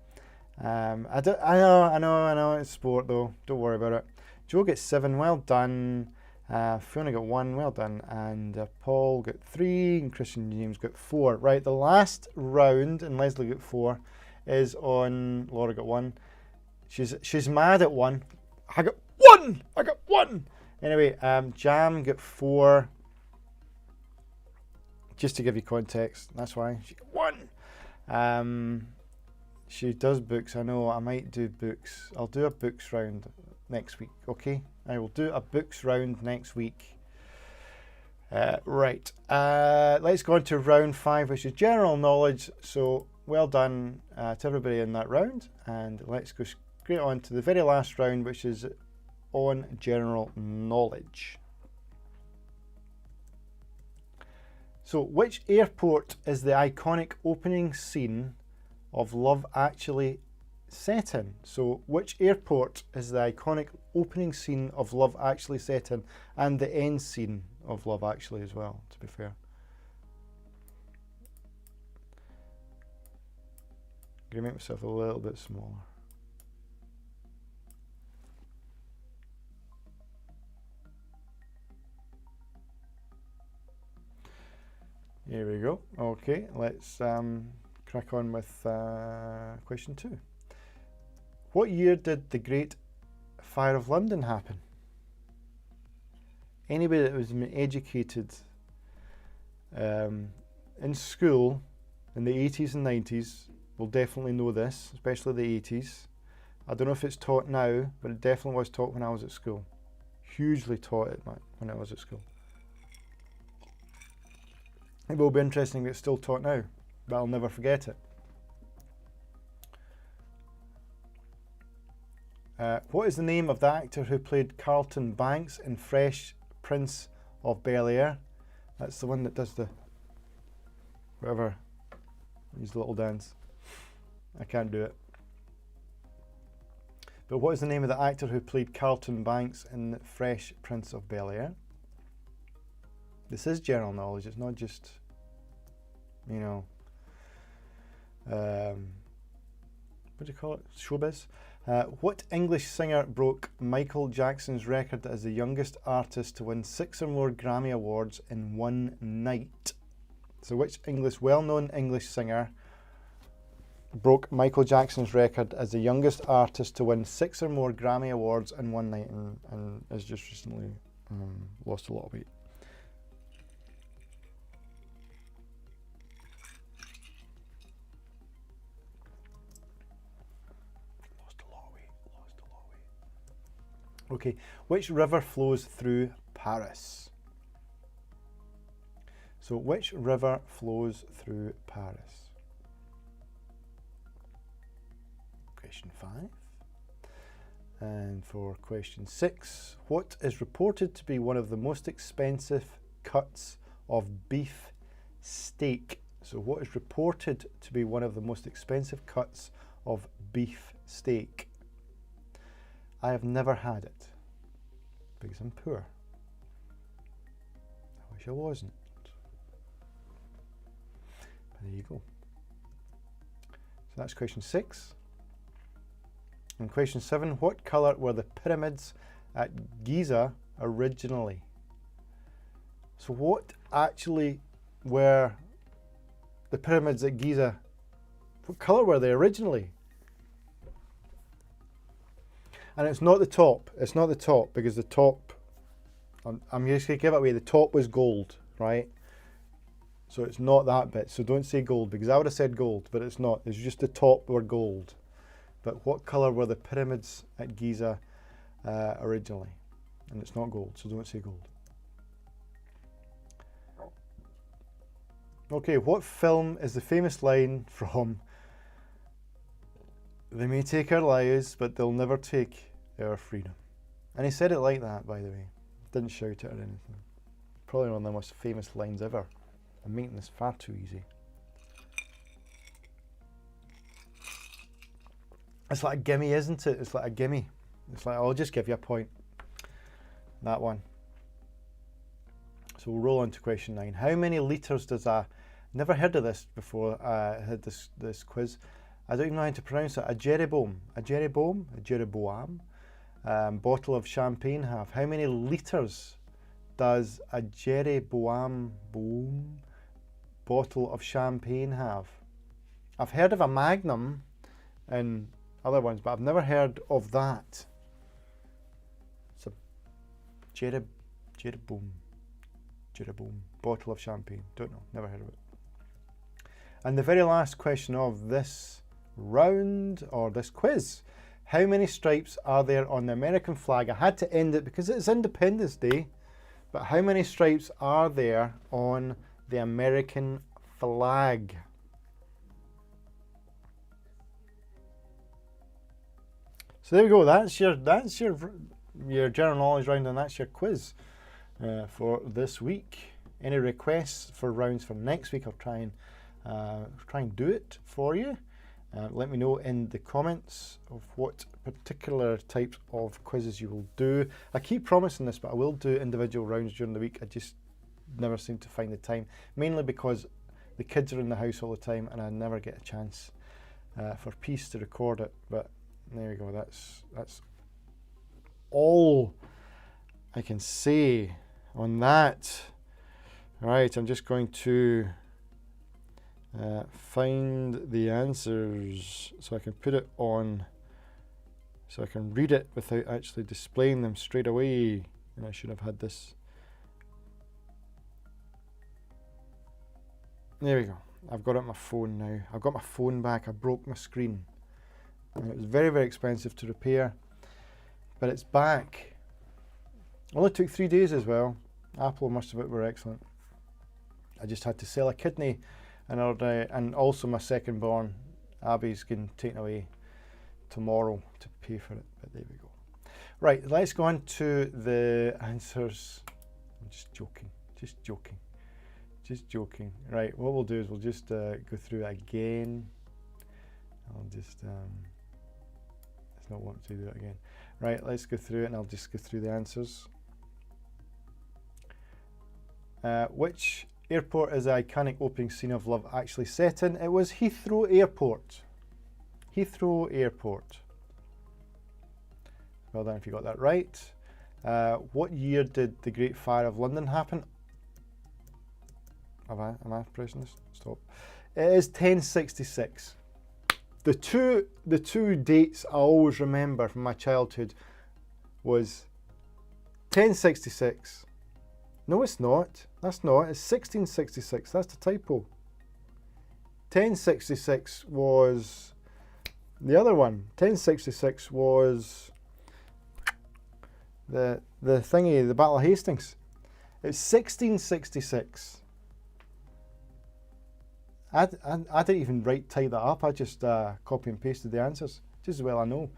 I know, it's sport though, don't worry about it. Joe gets 7, well done. Fiona got 1, well done. And Paul got 3, and Christian James got 4. Right, the last round, and Leslie got 4, is on Laura got 1. She's mad at 1. I got 1! Anyway, Jam got 4. Just to give you context, that's why she got 1. She does books. I know. I might do books. I'll do a books round next week. Okay, I will do a books round next week. Right. Let's go on to round 5, which is general knowledge. So well done to everybody in that round, and let's go straight on to the very last round, which is on general knowledge. So, which airport is the iconic opening scene of Love Actually set in? So, which airport is the iconic opening scene of Love Actually set in, and the end scene of Love Actually as well, to be fair? I'm going to make myself a little bit smaller. Here we go. Okay, let's crack on with question 2. What year did the Great Fire of London happen? Anybody that was educated in school in the 80s and 90s will definitely know this, especially the 80s. I don't know if it's taught now, but it definitely was taught when I was at school. Hugely taught it when I was at school. It will be interesting that it's still taught now, but I'll never forget it. What is the name of the actor who played Carlton Banks in Fresh Prince of Bel-Air? That's the one that does the whatever, his little dance. I can't do it. But what is the name of the actor who played Carlton Banks in Fresh Prince of Bel-Air? This is general knowledge. It's not just, you know, what do you call it? Showbiz. What English singer broke Michael Jackson's record as the youngest artist to win 6 or more Grammy Awards in one night? So which well-known English singer broke Michael Jackson's record as the youngest artist to win 6 or more Grammy Awards in one night, and has just recently lost a lot of weight? Okay, which river flows through Paris? So which river flows through Paris? Question 5. And for question 6, what is reported to be one of the most expensive cuts of beef steak? So what is reported to be one of the most expensive cuts of beef steak? I have never had it because I'm poor. I wish I wasn't. But there you go. So that's question 6. And question 7, what colour were the pyramids at Giza originally? So what actually were the pyramids at Giza? What colour were they originally? And it's not the top. It's not the top, because the top, I'm just going to give it away, the top was gold, right? So it's not that bit. So don't say gold, because I would have said gold, but it's not. It's just the top were gold. But what colour were the pyramids at Giza originally? And it's not gold, so don't say gold. Okay, what film is the famous line from "They may take our lives, but they'll never take our freedom"? And he said it like that, by the way. Didn't shout it or anything. Probably one of the most famous lines ever. I'm making this far too easy. It's like a gimme, isn't it? It's like a gimme. It's like, I'll just give you a point. That one. So we'll roll on to question 9. How many litres does a... Never heard of this before I had this quiz. I don't even know how to pronounce it. A Jeroboam bottle of champagne have? How many litres does a Jeroboam bottle of champagne have? I've heard of a Magnum and other ones, but I've never heard of that. It's a Jeroboam bottle of champagne. Don't know, never heard of it. And the very last question of this round, or this quiz. How many stripes are there on the American flag? I had to end it because it's Independence Day, but how many stripes are there on the American flag? So there we go. That's your general knowledge round, and that's your quiz for this week. Any requests for rounds for next week? I'll try and do it for you. Let me know in the comments of what particular types of quizzes you will do. I keep promising this, but I will do individual rounds during the week. I just never seem to find the time, mainly because the kids are in the house all the time and I never get a chance for peace to record it. But there we go. That's all I can say on that. Right, I'm just going to find the answers so I can put it on, so I can read it without actually displaying them straight away. And I should have had this. There we go. I've got it on my phone now. I've got my phone back. I broke my screen. And it was very, very expensive to repair. But it's back. Only took 3 days as well. Apple, most of it were excellent. I just had to sell a kidney and also my second born, Abby's getting taken away tomorrow to pay for it. But there we go. Right, let's go on to the answers. I'm just joking. Right, what we'll do is we'll just go through it again. I'll just, it's not wanting to do it again. Right, let's go through it and I'll just go through the answers. Which airport is the iconic opening scene of Love Actually set in? It was Heathrow Airport. Heathrow Airport. Well done if you got that right. What year did the Great Fire of London happen? Am I pressing this? Stop. It is 1066. The two dates I always remember from my childhood was 1066. No, it's not. That's not. It's 1666. That's the typo. 1066 was the other one. 1066 was the thingy, the Battle of Hastings. It's 1666. I didn't even type that up. I just copy and pasted the answers, just as well I know.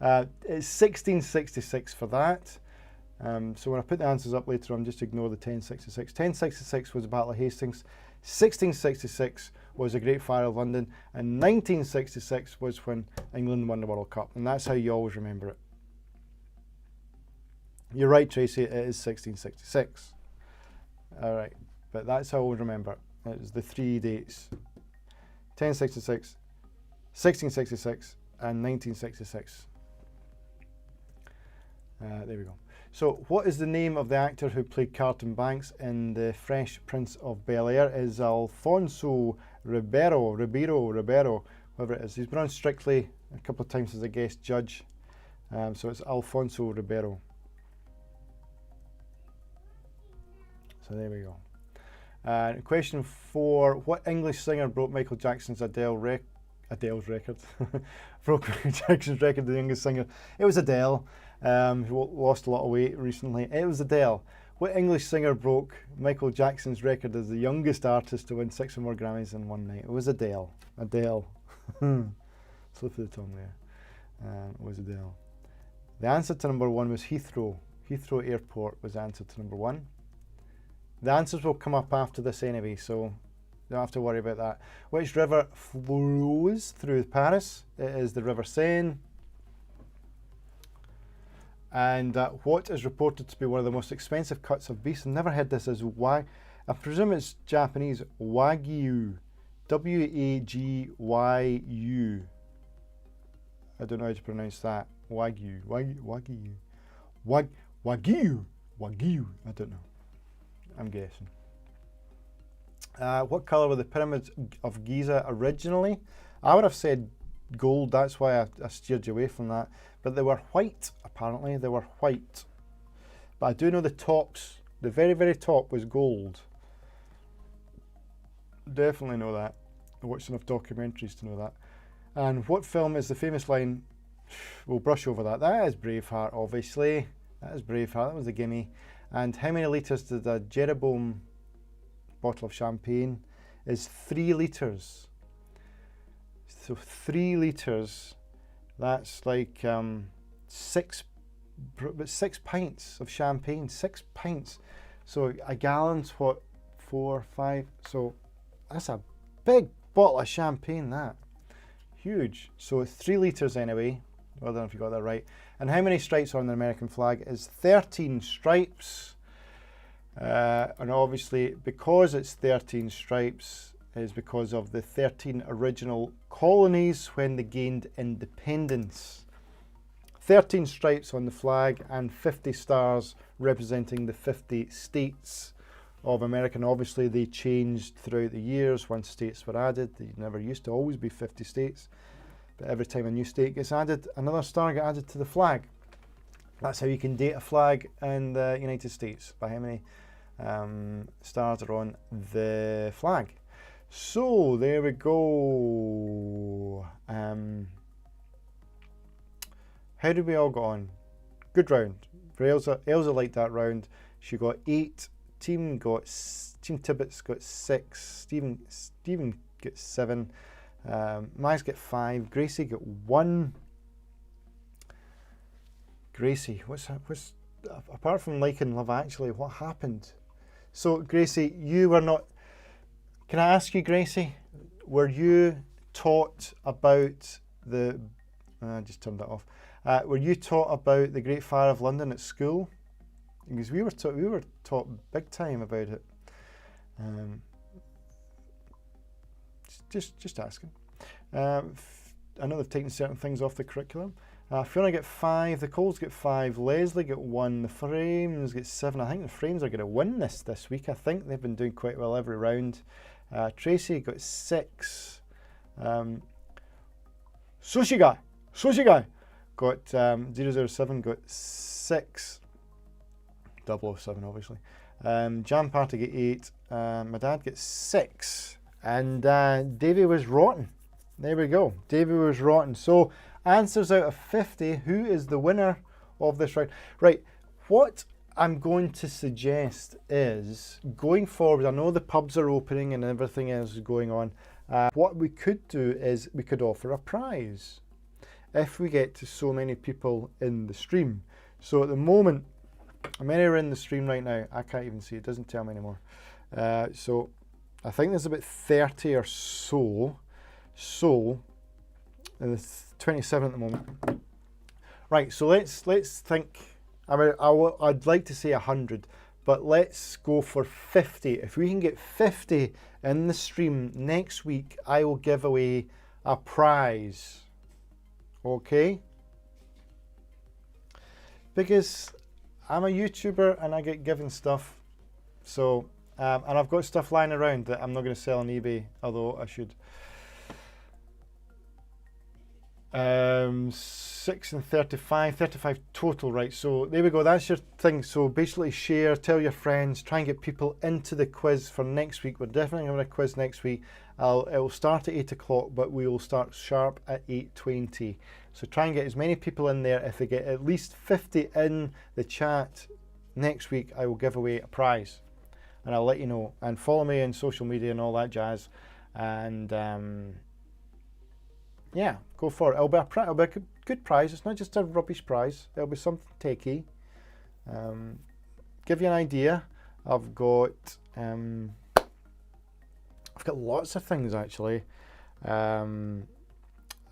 It's 1666 for that. So when I put the answers up later on, just ignore the 1066. 1066 was the Battle of Hastings. 1666 was the Great Fire of London. And 1966 was when England won the World Cup. And that's how you always remember it. You're right, Tracy, it is 1666. All right, but that's how I always remember. It was the 3 dates. 1066, 1666, and 1966. There we go. So, what is the name of the actor who played Carlton Banks in The Fresh Prince of Bel-Air? Is Alfonso Ribeiro, whoever it is. He's been on Strictly a couple of times as a guest judge. So it's Alfonso Ribeiro. So there we go. Question 4. What English singer broke Michael Jackson's Adele's record? Broke Michael Jackson's record, the youngest singer. It was Adele, who lost a lot of weight recently. It was Adele. What English singer broke Michael Jackson's record as the youngest artist to win 6 or more Grammys in one night? It was Adele. Adele. Slip of the tongue there. It was Adele. The answer to number 1 was Heathrow. Heathrow Airport was the answer to number 1. The answers will come up after this anyway, so don't have to worry about that. Which river flows through Paris? It is the River Seine. And what is reported to be one of the most expensive cuts of beef? I've never heard this as I presume it's Japanese. Wagyu. W-A-G-Y-U. I don't know how to pronounce that. Wagyu. Wagyu. Wagyu. I don't know. I'm guessing. What colour were the pyramids of Giza originally? I would have said gold, that's why I steered you away from that. But they were white, apparently. They were white. But I do know the tops, the very, very top was gold. Definitely know that. I watched enough documentaries to know that. And what film is the famous line? We'll brush over that. That is Braveheart, obviously. That is Braveheart. That was the gimme. And how many litres did a Jeroboam bottle of champagne? Is 3 litres. So 3 litres. That's like 6 pints of champagne. 6 pints. So a gallon's what? 4, 5. So that's a big bottle of champagne. That huge. So 3 litres anyway. I don't know if you got that right. And how many stripes are on the American flag? Is 13 stripes. And obviously, because it's 13 stripes, is because of the 13 original colonies when they gained independence. 13 stripes on the flag and 50 stars representing the 50 states of America. And obviously, they changed throughout the years once states were added. They never used to always be 50 states. But every time a new state gets added, another star gets added to the flag. That's how you can date a flag in the United States, by how many stars are on the flag. So there we go. How did we all go on? Good round. For Elsa liked that round. She got 8. Team Tibbetts got 6. Stephen got 7. Miles got 5. Gracie got 1. Gracie, what's apart from liking Love Actually, what happened? So Gracie, you were not. Can I ask you, Gracie, were you taught about the? I just turned that off. Were you taught about the Great Fire of London at school? Because we were taught big time about it. Just asking. I know they've taken certain things off the curriculum. Fiona get 5, the Coles get 5, Leslie get 1, the Frames get 7. I think the Frames are going to win this week. I think they've been doing quite well every round. Tracy got 6. Sushi Guy got 007 got 6. 007 obviously. Jam Party get 8. My dad gets 6. And Davey was rotten. There we go. Davey was rotten. So answers out of 50. Who is the winner of this round? Right. What I'm going to suggest is going forward. I know the pubs are opening and everything else is going on. What we could do is we could offer a prize if we get to so many people in the stream. So at the moment, how many are in the stream right now? I can't even see. It doesn't tell me anymore. So I think there's about 30 or so. So, and it's 27 at the moment. Right, so let's think. I'd like to say 100, but let's go for 50. If we can get 50 in the stream next week, I will give away a prize. Okay? Because I'm a YouTuber and I get given stuff. So, and I've got stuff lying around that I'm not going to sell on eBay, although I should. 6 and 35 total, right? So there we go, that's your thing. So basically share, tell your friends, try and get people into the quiz for next week. We're definitely having a quiz next week. It will start at 8 o'clock, but we will start sharp at 8:20. So try and get as many people in there. If they get at least 50 in the chat next week, I will give away a prize. And I'll let you know. And follow me on social media and all that jazz. And yeah, go for it. It'll be a good prize. It's not just a rubbish prize. It'll be something takey. Give you an idea. I've got lots of things actually.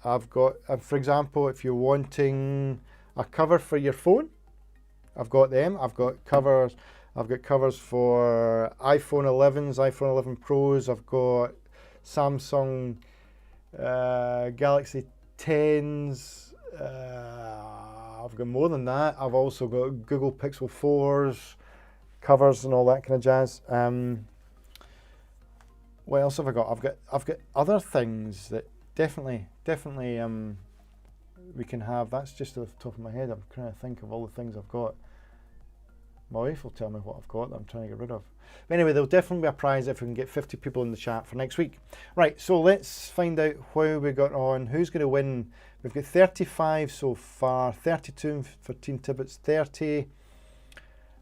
I've got, for example, if you're wanting a cover for your phone, I've got them. I've got covers. I've got covers for iPhone 11s, iPhone 11 Pros. I've got Samsung Galaxy 10s. I've got more than that. I've also got Google Pixel 4s covers and all that kind of jazz. What else have I got? I've got other things that definitely we can have. That's just off the top of my head. I'm trying to think of all the things I've got. My wife will tell me what I've got that I'm trying to get rid of. But anyway, there'll definitely be a prize if we can get 50 people in the chat for next week. Right, so let's find out how we got on. Who's going to win? We've got 35 so far, 32 for Team Tibbets, 30.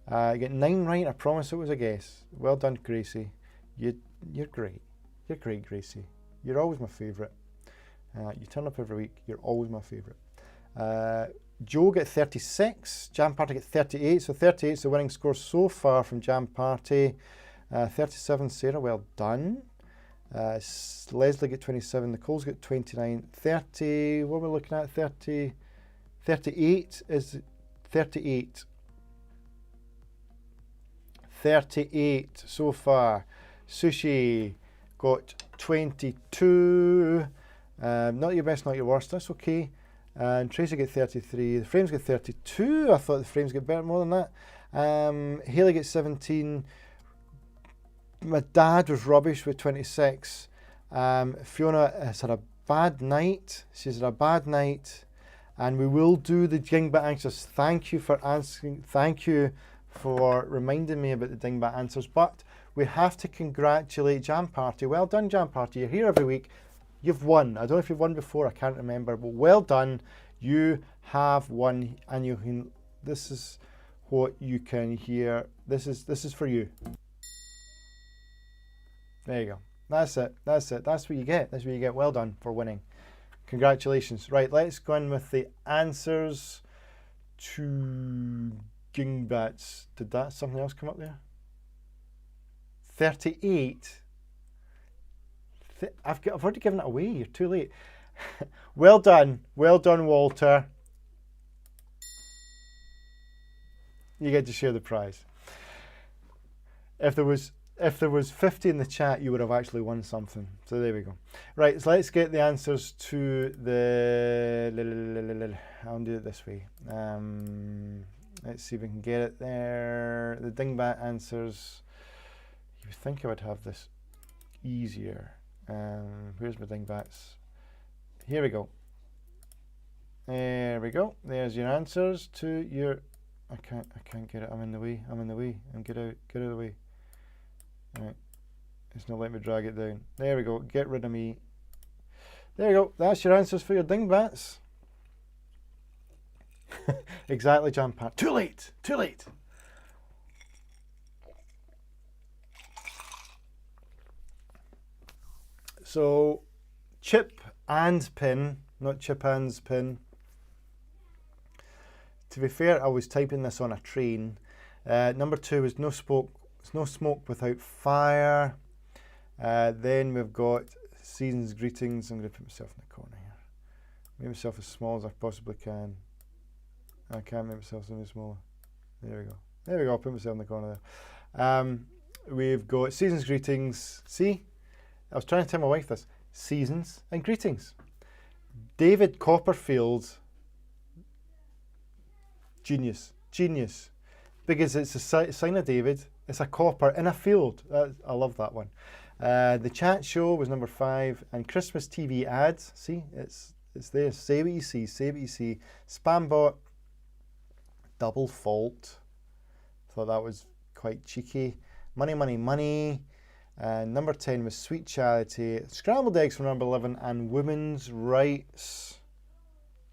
You get 9 right. I promise it was a guess. Well done, Gracie. You're great. You're great, Gracie. You're always my favourite. You turn up every week. You're always my favourite. Joe get 36. Jam Party get 38. So 38 is the winning score so far from Jam Party. 37, Sarah. Well done. Leslie get 27. Nicole's got 29. 30. What are we looking at? 30. 38 is 38. 38 so far. Sushi got 22. Not your best, not your worst. That's okay. And Tracy get 33. The Frames get 32. I thought the Frames get better more than that. Haley gets 17. My dad was rubbish with 26. Fiona has had a bad night. She's had a bad night. And we will do the Dingbat answers. Thank you for asking. Thank you for reminding me about the Dingbat answers. But we have to congratulate Jam Party. Well done, Jam Party. You're here every week. You've won. I don't know if you've won before. I can't remember. But well done. You have won. And you can. This is what you can hear. This is for you. There you go. That's it. That's it. That's what you get. That's what you get. Well done for winning. Congratulations. Right, let's go in with the answers to Gingbats. Did that something else come up there? 38. I've already given it away. You're too late. Well done. Well done, Walter. You get to share the prize. If there was 50 in the chat, you would have actually won something. So there we go. Right, so let's get the answers to the... I'll do it this way. Let's see if we can get it there. The Dingbat answers. You would think I would have this easier. Where's my Dingbats? Here we go. There we go. There's your answers to your... I can't get it. I'm in the way. I'm in the way. Get out of the way. Right, it's not letting me drag it down. There we go. Get rid of me. There you go. That's your answers for your Dingbats. Exactly, Jam Party. Too late. Too late. So, chip and pin, not chip and's pin. To be fair, I was typing this on a train. Number 2 is no smoke. It's no smoke without fire. Then we've got season's greetings. I'm going to put myself in the corner here. Make myself as small as I possibly can. I can't make myself any smaller. There we go. There we go. I'll put myself in the corner there. We've got season's greetings. See? I was trying to tell my wife this. Seasons and greetings. David Copperfield. Genius. Genius. Because it's a sign of David. It's a copper in a field. I love that one. The chat show was number 5. And Christmas TV ads. See? It's there. Say what you see. Say what you see. Spambot. Double fault. Thought that was quite cheeky. Money, money, money. Number 10 was Sweet Charity. Scrambled eggs for number 11. And women's rights.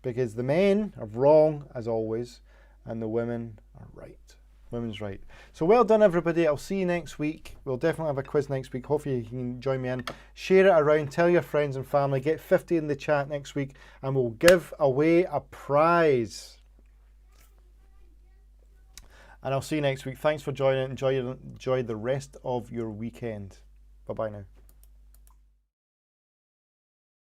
Because the men are wrong, as always. And the women are right. Women's right. So well done, everybody. I'll see you next week. We'll definitely have a quiz next week. Hopefully you can join me in. Share it around. Tell your friends and family. Get 50 in the chat next week. And we'll give away a prize. And I'll see you next week. Thanks for joining. Enjoy the rest of your weekend. Bye-bye now.